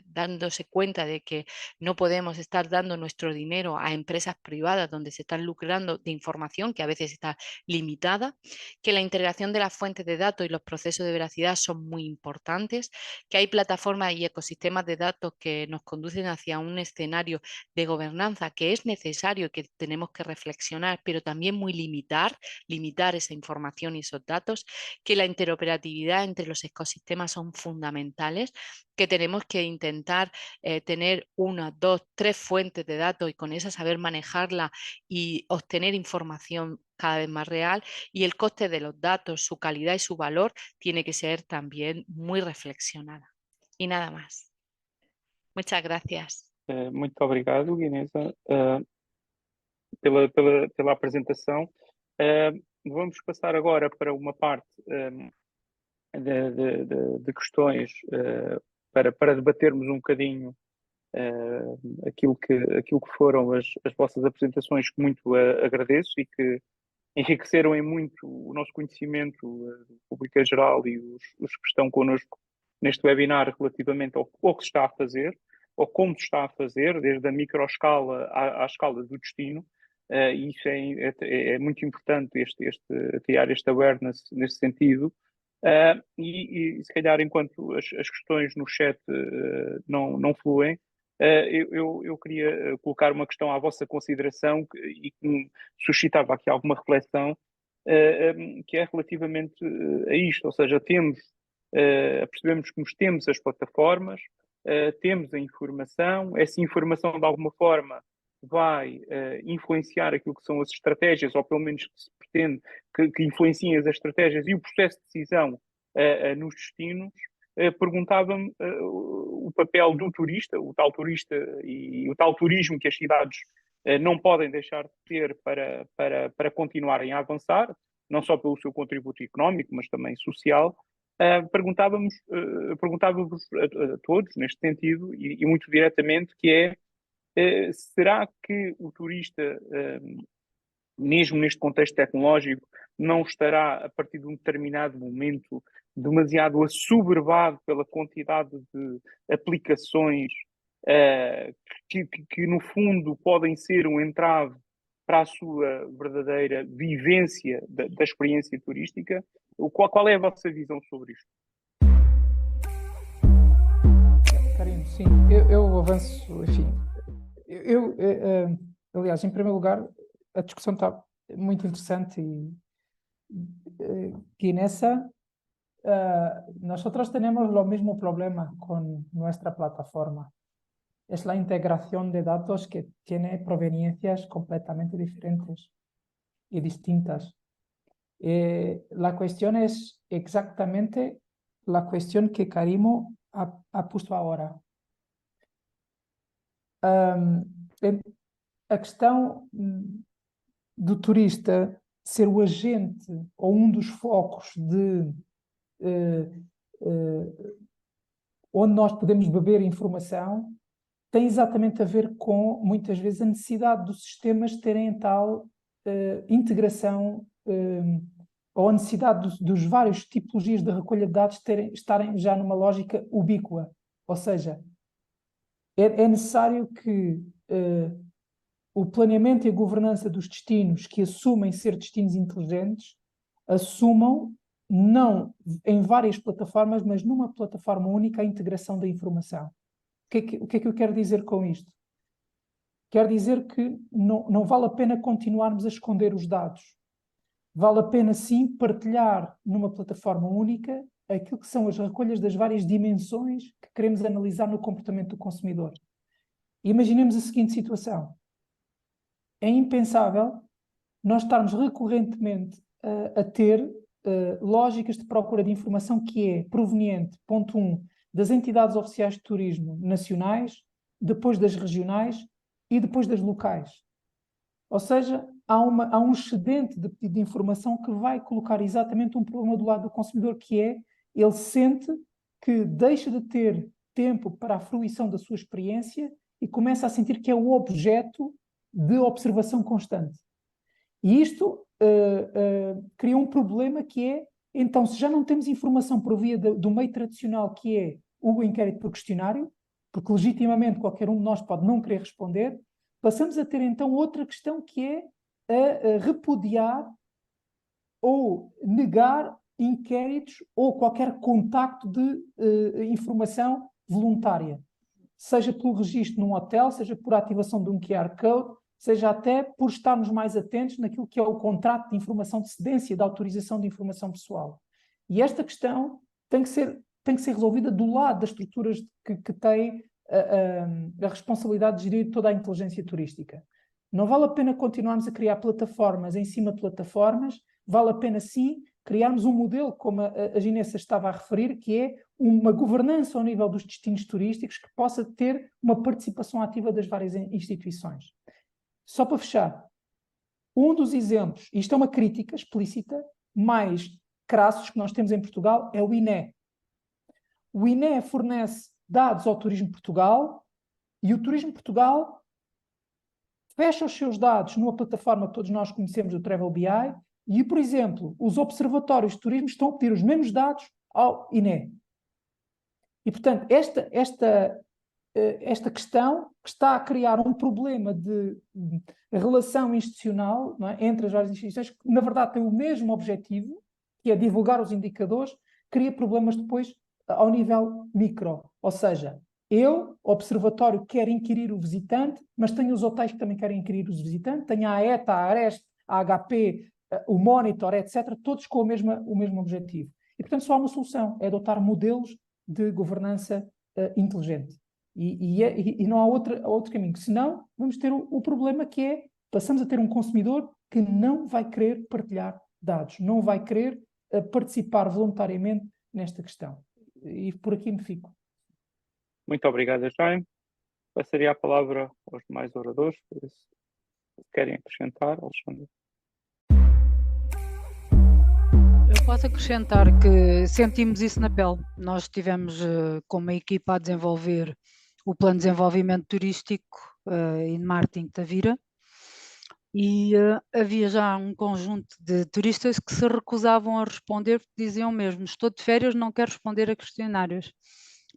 dándose cuenta de que no podemos estar dando nuestro dinero a empresas privadas donde se están lucrando de información que a veces está limitada, que la integración de las fuentes de datos y los procesos de veracidad son muy importantes, que hay plataformas y ecosistemas de datos que nos conducen hacia un escenario de gobernanza que es necesario y que tenemos que reflexionar, pero también muy limitar esa información y esos datos, que la interoperatividad entre los ecosistemas son fundamentales, que tenemos que intentar tener 1, 2, 3 fuentes de datos y con esa saber manejarla y obtener información cada vez más real, y el coste de los datos, su calidad y su valor tiene que ser también muy reflexionada. Y nada más. Muchas gracias. Muito obrigado, Guinesa, pela apresentação. Vamos passar agora para uma parte de questões para debatermos um bocadinho aquilo que foram as vossas apresentações, que muito agradeço e que enriqueceram em muito o nosso conhecimento, do público em geral e os que estão connosco neste webinar, relativamente ao que se está a fazer, ou como se está a fazer, desde a microescala à escala do destino. E isso é muito importante, criar este awareness nesse sentido. E se calhar, enquanto as questões no chat não fluem, eu queria colocar uma questão à vossa consideração e que suscitava aqui alguma reflexão, que é relativamente a isto, ou seja, percebemos que temos as plataformas, temos a informação, essa informação de alguma forma vai influenciar aquilo que são as estratégias, ou pelo menos que se pretende que influenciem as estratégias e o processo de decisão nos destinos. Perguntava-me o papel do turista, o tal turista e o tal turismo que as cidades não podem deixar de ter para continuarem a avançar, não só pelo seu contributo económico, mas também social. Perguntava-vos a todos, neste sentido, e muito diretamente, que é, será que o turista, mesmo neste contexto tecnológico, não estará, a partir de um determinado momento, demasiado assoberbado pela quantidade de aplicações que no fundo podem ser um entrave para a sua verdadeira vivência da experiência turística? Qual é a vossa visão sobre isto? Karimo, sim, eu avanço, enfim. Aliás, em primeiro lugar, a discussão está muito interessante y Guinesa, nosotros tenemos lo mismo problema con nuestra plataforma. Es la integración de datos que tiene proveniencias completamente diferentes y distintas. La cuestión es exactamente la cuestión que Karimo ha puesto ahora. A questão do turista ser o agente ou um dos focos de onde nós podemos beber informação tem exatamente a ver com, muitas vezes, a necessidade dos sistemas terem tal integração ou a necessidade dos vários tipologias de recolha de dados estarem já numa lógica ubíqua. Ou seja, é necessário que o planeamento e a governança dos destinos que assumem ser destinos inteligentes assumam, não em várias plataformas, mas numa plataforma única, a integração da informação. O que é que eu quero dizer com isto? Quero dizer que não vale a pena continuarmos a esconder os dados. Vale a pena, sim, partilhar numa plataforma única aquilo que são as recolhas das várias dimensões que queremos analisar no comportamento do consumidor. Imaginemos a seguinte situação. É impensável nós estarmos recorrentemente a ter lógicas de procura de informação que é proveniente, ponto 1, das entidades oficiais de turismo nacionais, depois das regionais e depois das locais. Ou seja, há um excedente de pedido de informação que vai colocar exatamente um problema do lado do consumidor, que é, ele sente que deixa de ter tempo para a fruição da sua experiência e começa a sentir que é o objeto de observação constante. E isto cria um problema que é, então, se já não temos informação por via do meio tradicional, que é o inquérito por questionário, porque legitimamente qualquer um de nós pode não querer responder, passamos a ter então outra questão que é a repudiar ou negar inquéritos ou qualquer contacto de informação voluntária, seja pelo registro num hotel, seja por ativação de um QR Code, seja até por estarmos mais atentos naquilo que é o contrato de informação de cedência, de autorização de informação pessoal. E esta questão tem que ser resolvida do lado das estruturas que têm a responsabilidade de gerir toda a inteligência turística. Não vale a pena continuarmos a criar plataformas em cima de plataformas, vale a pena sim criarmos um modelo, como a Ginessa estava a referir, que é uma governança ao nível dos destinos turísticos que possa ter uma participação ativa das várias instituições. Só para fechar, um dos exemplos, isto é uma crítica explícita, mais crassos que nós temos em Portugal, é o INE. O INE fornece dados ao Turismo de Portugal e o Turismo de Portugal fecha os seus dados numa plataforma que todos nós conhecemos, o Travel BI, e, por exemplo, os observatórios de turismo estão a pedir os mesmos dados ao INE. E, portanto, esta questão que está a criar um problema de relação institucional, não é, entre as várias instituições, que na verdade tem o mesmo objetivo, que é divulgar os indicadores, cria problemas depois ao nível micro. Ou seja, observatório, quero inquirir o visitante, mas tenho os hotéis que também querem inquirir os visitantes, tenho a AETA, a Areste, a HP, o Monitor, etc., todos com o mesmo objetivo. E, portanto, só há uma solução, é adotar modelos de governança inteligente. E não há outro caminho. Senão, vamos ter o problema que é, passamos a ter um consumidor que não vai querer partilhar dados, não vai querer participar voluntariamente nesta questão. E por aqui me fico. Muito obrigado, Jaime. Passaria a palavra aos demais oradores, se querem acrescentar, Alexandre. Eu posso acrescentar que sentimos isso na pele. Nós estivemos com uma equipa a desenvolver o Plano de Desenvolvimento Turístico em Martin Tavira e havia já um conjunto de turistas que se recusavam a responder porque diziam mesmo, estou de férias, não quero responder a questionários,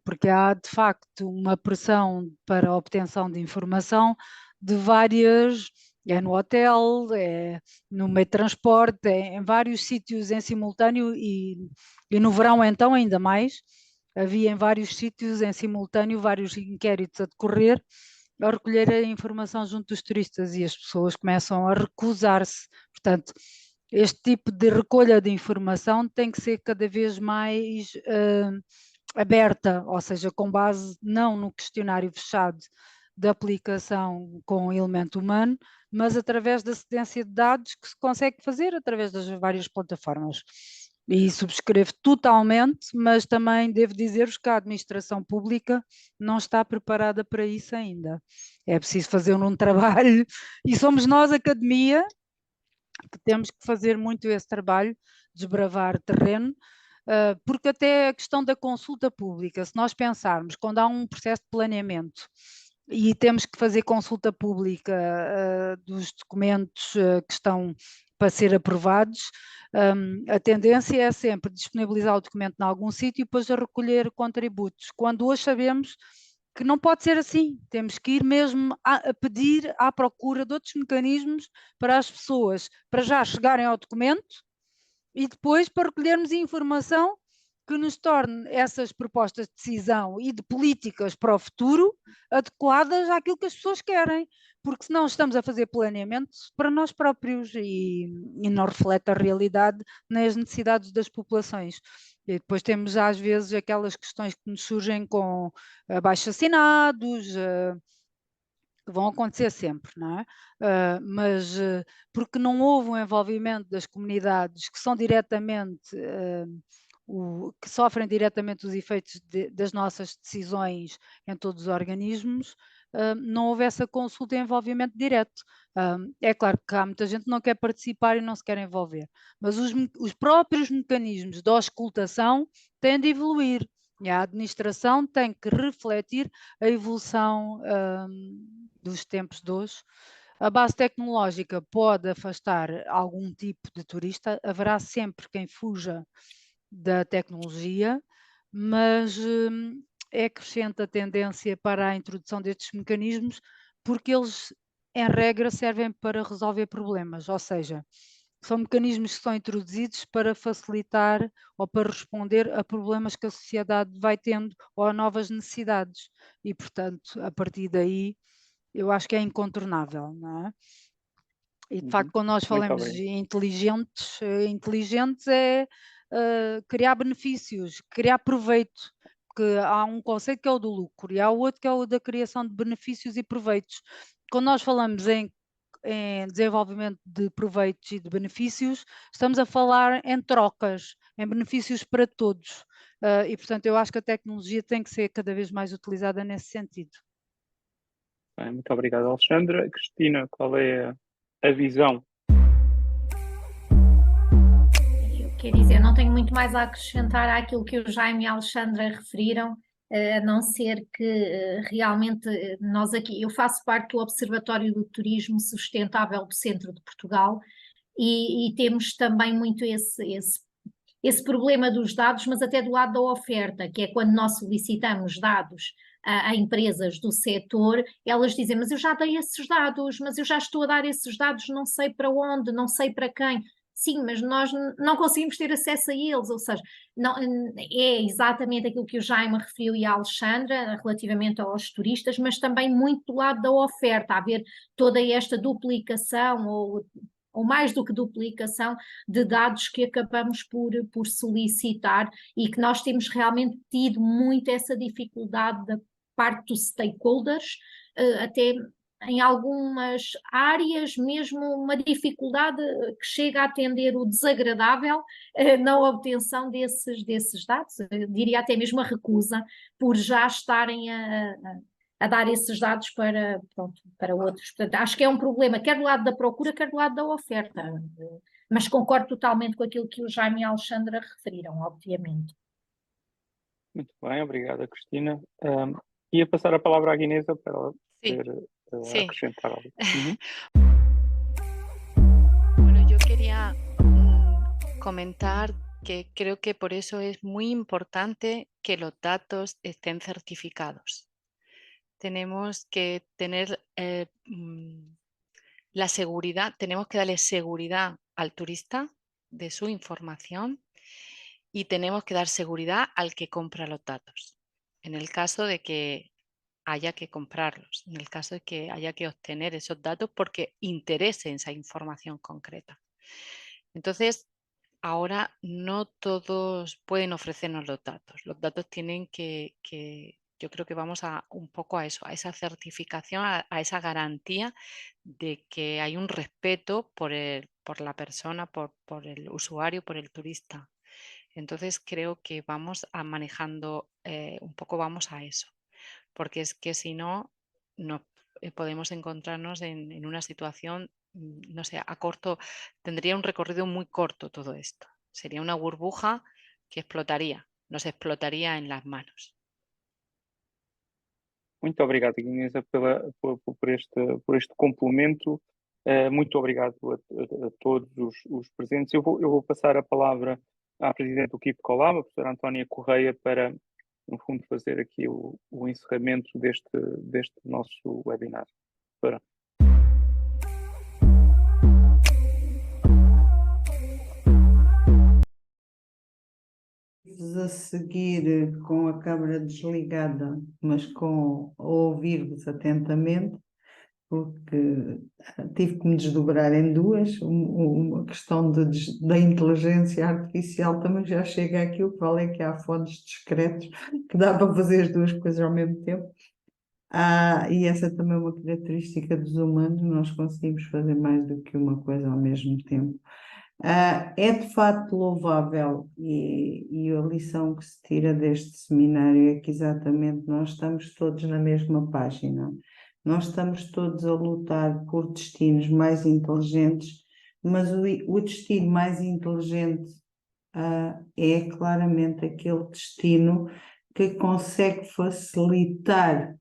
porque há de facto uma pressão para a obtenção de informação de várias, é no hotel, é no meio de transporte, é em vários sítios em simultâneo e no verão então ainda mais, havia em vários sítios em simultâneo vários inquéritos a decorrer a recolher a informação junto dos turistas e as pessoas começam a recusar-se. Portanto, este tipo de recolha de informação tem que ser cada vez mais aberta, ou seja, com base não no questionário fechado da aplicação com elemento humano, mas através da cedência de dados que se consegue fazer através das várias plataformas. E subscrevo totalmente, mas também devo dizer-vos que a administração pública não está preparada para isso ainda. É preciso fazer um trabalho, e somos nós, academia, que temos que fazer muito esse trabalho, desbravar terreno, porque até a questão da consulta pública, se nós pensarmos, quando há um processo de planeamento e temos que fazer consulta pública dos documentos que estão para ser aprovados, a tendência é sempre disponibilizar o documento em algum sítio e depois a recolher contributos, quando hoje sabemos que não pode ser assim, temos que ir mesmo a pedir à procura de outros mecanismos para as pessoas, para já chegarem ao documento e depois para recolhermos informação que nos torne essas propostas de decisão e de políticas para o futuro adequadas àquilo que as pessoas querem, porque senão estamos a fazer planeamento para nós próprios e não reflete a realidade nem as necessidades das populações. E depois temos às vezes aquelas questões que nos surgem com abaixo-assinados, que vão acontecer sempre, não é? Mas porque não houve um envolvimento das comunidades que são diretamente, que sofrem diretamente os efeitos das nossas decisões em todos os organismos, não houve essa consulta e envolvimento direto. É claro que há muita gente que não quer participar e não se quer envolver, mas os próprios mecanismos de auscultação têm de evoluir. E a administração tem que refletir a evolução dos tempos de hoje. A base tecnológica pode afastar algum tipo de turista, haverá sempre quem fuja da tecnologia, mas é crescente a tendência para a introdução destes mecanismos, porque eles, em regra, servem para resolver problemas, ou seja, são mecanismos que são introduzidos para facilitar ou para responder a problemas que a sociedade vai tendo ou a novas necessidades. E, portanto, a partir daí, eu acho que é incontornável, não é? E, de facto, quando nós falamos de inteligentes é criar benefícios, criar proveito, porque há um conceito que é o do lucro e há o outro que é o da criação de benefícios e proveitos. Quando nós falamos em desenvolvimento de proveitos e de benefícios, estamos a falar em trocas, em benefícios para todos. E, portanto, eu acho que a tecnologia tem que ser cada vez mais utilizada nesse sentido. Bem, muito obrigado, Alexandra. Cristina, qual é a visão? Quer dizer, não tenho muito mais a acrescentar àquilo que o Jaime e a Alexandra referiram, a não ser que realmente nós aqui, eu faço parte do Observatório do Turismo Sustentável do Centro de Portugal e temos também muito esse problema dos dados, mas até do lado da oferta, que é quando nós solicitamos dados a empresas do setor, elas dizem, mas eu já dei esses dados, mas eu já estou a dar esses dados, não sei para onde, não sei para quem. Sim, mas nós não conseguimos ter acesso a eles, ou seja, não, é exatamente aquilo que o Jaime referiu e a Alexandra relativamente aos turistas, mas também muito do lado da oferta, haver toda esta duplicação ou mais do que duplicação de dados que acabamos por solicitar e que nós temos realmente tido muito essa dificuldade da parte dos stakeholders, até em algumas áreas mesmo uma dificuldade que chega a atender o desagradável na obtenção desses dados, eu diria até mesmo a recusa por já estarem a dar esses dados para outros. Portanto, acho que é um problema, quer do lado da procura, quer do lado da oferta. Mas concordo totalmente com aquilo que o Jaime e a Alexandra referiram, obviamente. Muito bem, obrigada, Cristina. Ia passar a palavra à Guinesa para ela poder acrescentar algo. Bueno, yo quería comentar que creo que por eso es muy importante que los datos estén certificados. Tenemos que tener la seguridad, tenemos que darle seguridad al turista de su información y tenemos que dar seguridad al que compra los datos. En el caso de que haya que comprarlos, en el caso de que haya que obtener esos datos porque interese esa información concreta. Entonces, ahora no todos pueden ofrecernos los datos. Los datos tienen que yo creo que vamos un poco a eso, a esa certificación, a esa garantía de que hay un respeto por la persona, por el usuario, por el turista. Entonces creo que vamos a manejando, un poco vamos a eso, porque es que si no, podemos encontrarnos en una situación, no sé, tendría un recorrido muy corto todo esto. Sería una burbuja que explotaría, nos explotaría en las manos. Muito obrigado, Inês, por este complemento. Muito obrigado a todos os presentes. Eu vou passar a palavra à Presidente do KIP Colab, a professora Antónia Correia, para, no fundo, fazer aqui o encerramento deste nosso webinar. Professora. A seguir com a câmara desligada, mas a ouvir-vos atentamente, porque tive que me desdobrar em duas. Uma questão da inteligência artificial também já chega aqui, o qual é que há fones discretos que dá para fazer as duas coisas ao mesmo tempo. E essa também é uma característica dos humanos, nós conseguimos fazer mais do que uma coisa ao mesmo tempo. É de facto louvável e a lição que se tira deste seminário é que exatamente nós estamos todos na mesma página. Nós estamos todos a lutar por destinos mais inteligentes, mas o destino mais inteligente é claramente aquele destino que consegue facilitar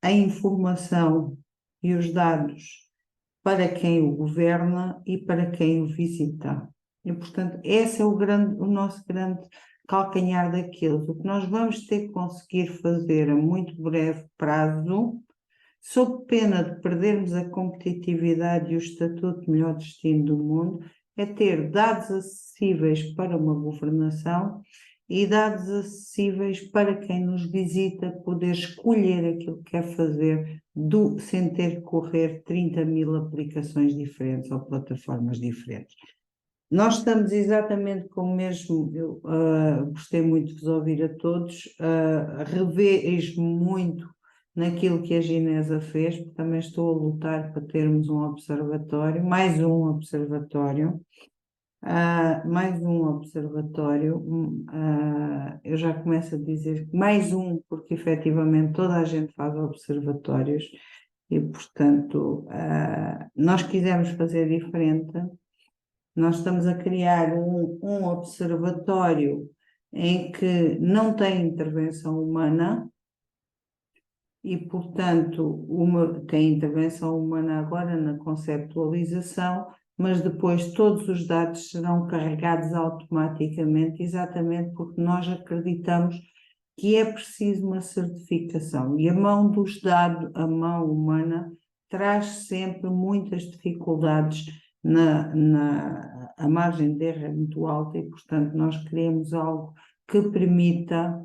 a informação e os dados para quem o governa e para quem o visita. E, portanto, esse é o nosso grande calcanhar daqueles. O que nós vamos ter que conseguir fazer a muito breve prazo, sob pena de perdermos a competitividade e o estatuto de melhor destino do mundo, é ter dados acessíveis para uma governação e dados acessíveis para quem nos visita poder escolher aquilo que quer fazer sem ter que correr 30.000 aplicações diferentes ou plataformas diferentes. Nós estamos exatamente com o mesmo, eu gostei muito de vos ouvir a todos, revejo muito naquilo que a Ginesa fez, porque também estou a lutar para termos um observatório, mais um observatório, eu já começo a dizer mais um, porque efetivamente toda a gente faz observatórios e, portanto, nós quisemos fazer diferente. Nós estamos a criar um observatório em que não tem intervenção humana e, portanto, tem intervenção humana agora na conceptualização, mas depois todos os dados serão carregados automaticamente, exatamente porque nós acreditamos que é preciso uma certificação. E a mão dos dados, a mão humana, traz sempre muitas dificuldades a margem de erro é muito alta e, portanto, nós queremos algo que permita,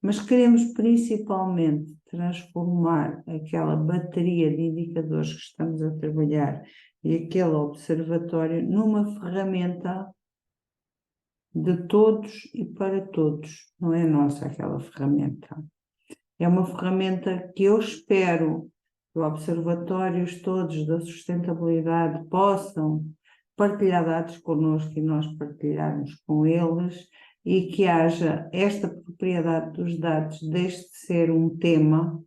mas queremos principalmente transformar aquela bateria de indicadores que estamos a trabalhar e aquele observatório numa ferramenta de todos e para todos. Não é nossa aquela ferramenta. É uma ferramenta que eu espero que os observatórios todos da sustentabilidade possam partilhar dados connosco e nós partilharmos com eles e que haja esta propriedade dos dados, deixe de ser um tema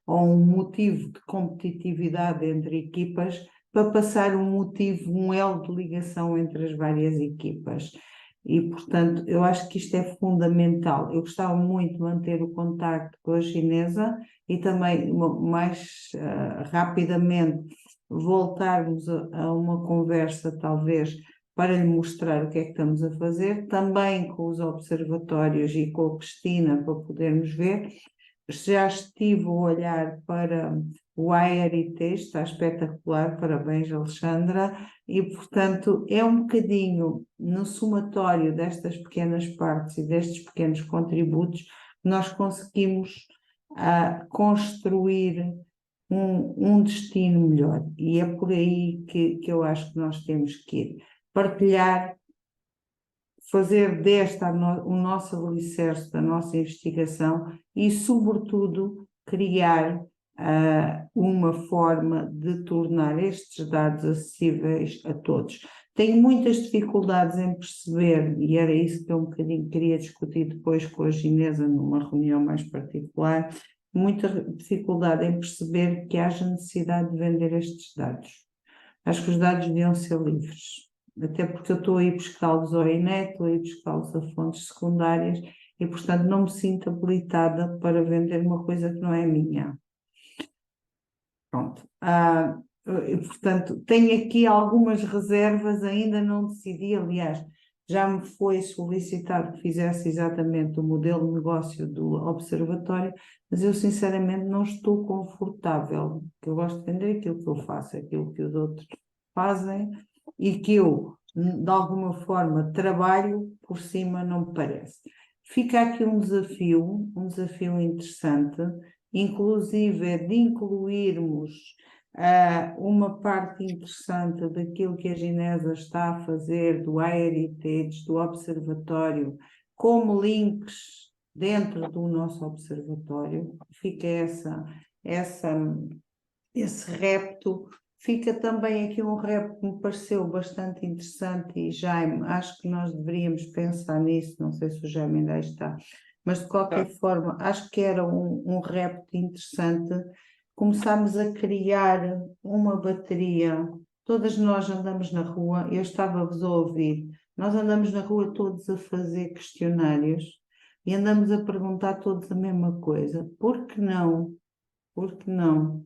ou um motivo de competitividade entre equipas para passar um elo de ligação entre as várias equipas. E, portanto, eu acho que isto é fundamental. Eu gostava muito de manter o contacto com a Ginesa e também mais rapidamente voltarmos a uma conversa, talvez, para lhe mostrar o que é que estamos a fazer, também com os observatórios e com a Cristina, para podermos ver. Já estive a olhar para o ARIT, está espetacular, parabéns, Alexandra, e, portanto, é um bocadinho no somatório destas pequenas partes e destes pequenos contributos que nós conseguimos construir um destino melhor, e é por aí que eu acho que nós temos que ir. Partilhar, fazer o nosso alicerce da nossa investigação e, sobretudo, criar uma forma de tornar estes dados acessíveis a todos. Tenho muitas dificuldades em perceber, e era isso que eu um bocadinho queria discutir depois com a Ginesa numa reunião mais particular, muita dificuldade em perceber que haja necessidade de vender estes dados. Acho que os dados deviam ser livres, até porque eu estou a ir buscá-los ao INET, estou a ir buscá-los a fontes secundárias e, portanto, não me sinto habilitada para vender uma coisa que não é minha. Pronto. E, portanto, tenho aqui algumas reservas, ainda não decidi, aliás, já me foi solicitado que fizesse exatamente o modelo de negócio do observatório, mas eu sinceramente não estou confortável, porque eu gosto de vender aquilo que eu faço, aquilo que os outros fazem e que eu, de alguma forma, trabalho por cima, não me parece. Fica aqui um desafio interessante, inclusive é de incluirmos uma parte interessante daquilo que a Ginesa está a fazer do iHeritage, do observatório, como links dentro do nosso observatório. Fica esse repto. Fica também aqui um repto que me pareceu bastante interessante e, Jaime, acho que nós deveríamos pensar nisso, não sei se o Jaime ainda está, mas de qualquer forma, acho que era um repto interessante. Começámos a criar uma bateria, todas nós andamos na rua, eu estava-vos a ouvir, nós andamos na rua todos a fazer questionários e andamos a perguntar todos a mesma coisa. Por que não? Por que não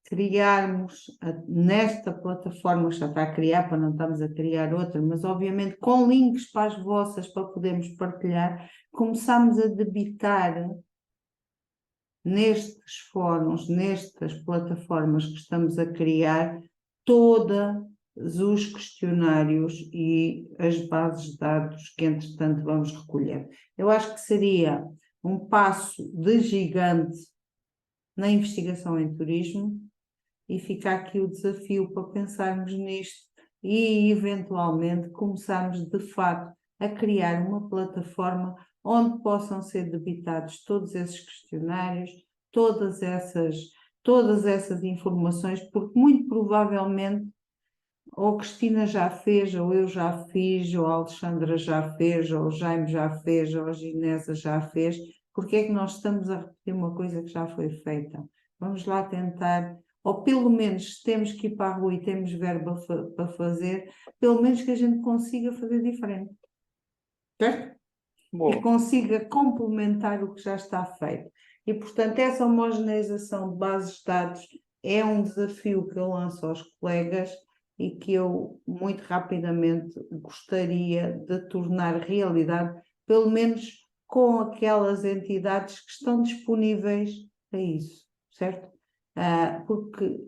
criarmos nesta plataforma, que já está a criar, para não estarmos a criar outra, mas obviamente com links para as vossas, para podermos partilhar, começámos a debitar nestes fóruns, nestas plataformas que estamos a criar, todos os questionários e as bases de dados que, entretanto, vamos recolher. Eu acho que seria um passo de gigante na investigação em turismo e fica aqui o desafio para pensarmos nisto e, eventualmente, começarmos, de fato, a criar uma plataforma onde possam ser debitados todos esses questionários, todas essas informações, porque muito provavelmente ou a Cristina já fez, ou eu já fiz, ou a Alexandra já fez, ou o Jaime já fez, ou a Ginesa já fez. Porque é que nós estamos a repetir uma coisa que já foi feita? Vamos lá tentar, ou pelo menos se temos que ir para a rua e temos verba para fazer, pelo menos que a gente consiga fazer diferente. Certo? Boa. E consiga complementar o que já está feito. E, portanto, essa homogeneização de bases de dados é um desafio que eu lanço aos colegas e que eu, muito rapidamente, gostaria de tornar realidade, pelo menos com aquelas entidades que estão disponíveis a isso, certo? Porque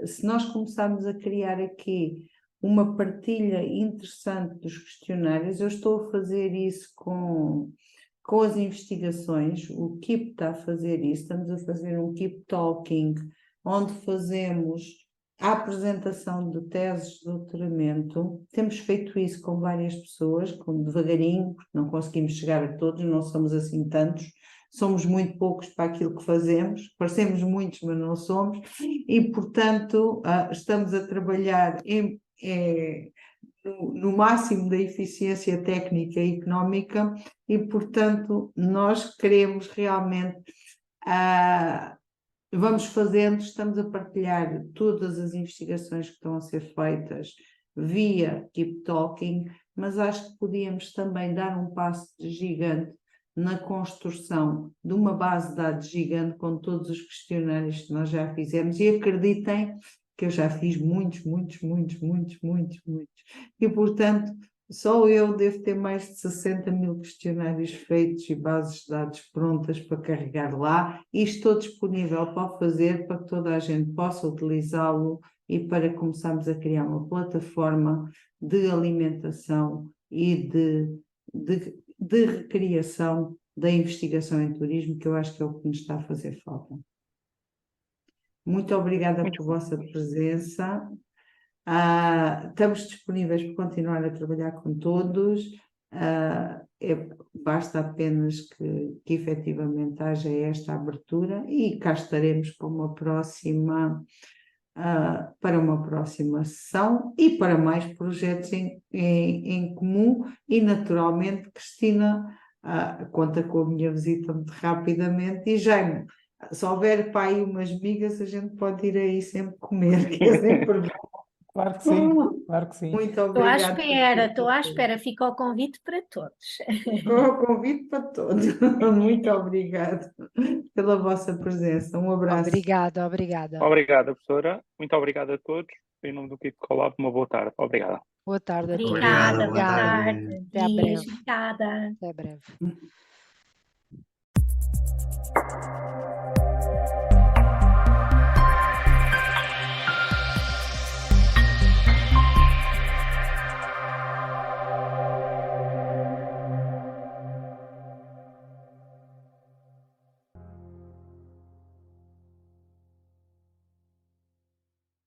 se nós começarmos a criar aqui uma partilha interessante dos questionários, eu estou a fazer isso com as investigações, o Keep está a fazer isso, estamos a fazer um Keep Talking, onde fazemos a apresentação de teses de doutoramento. Temos feito isso com várias pessoas, devagarinho, porque não conseguimos chegar a todos, não somos assim tantos, somos muito poucos para aquilo que fazemos, parecemos muitos, mas não somos, e, portanto, estamos a trabalhar no máximo da eficiência técnica e económica e, portanto, nós queremos realmente, vamos fazendo, estamos a partilhar todas as investigações que estão a ser feitas via Keep Talking, mas acho que podíamos também dar um passo gigante na construção de uma base de dados gigante com todos os questionários que nós já fizemos e acreditem que eu já fiz muitos. E, portanto, só eu devo ter mais de 60 mil questionários feitos e bases de dados prontas para carregar lá e estou disponível para fazer, para que toda a gente possa utilizá-lo e para começarmos a criar uma plataforma de alimentação e de recriação da investigação em turismo, que eu acho que é o que nos está a fazer falta. Muito obrigada por vossa presença. Estamos disponíveis para continuar a trabalhar com todos. Basta apenas que efetivamente haja esta abertura e cá estaremos para uma próxima para uma próxima sessão e para mais projetos em comum. E naturalmente, Cristina, conta com a minha visita muito rapidamente. E Jaime, se houver para aí umas migas, a gente pode ir aí sempre comer, que é sempre bom. Claro que sim, claro que sim. Muito Estou à obrigada. espera, estou à espera. Fica o convite para todos. Com o convite para todos. Muito obrigada pela vossa presença. Um abraço. Obrigada, obrigada. Obrigado, professora. Muito obrigado a todos. Em nome do Kit Collab, uma boa tarde. Obrigado. Boa tarde a todos. Obrigada, boa Obrigado, boa tarde. tarde. Até a breve. Obrigada. Até breve.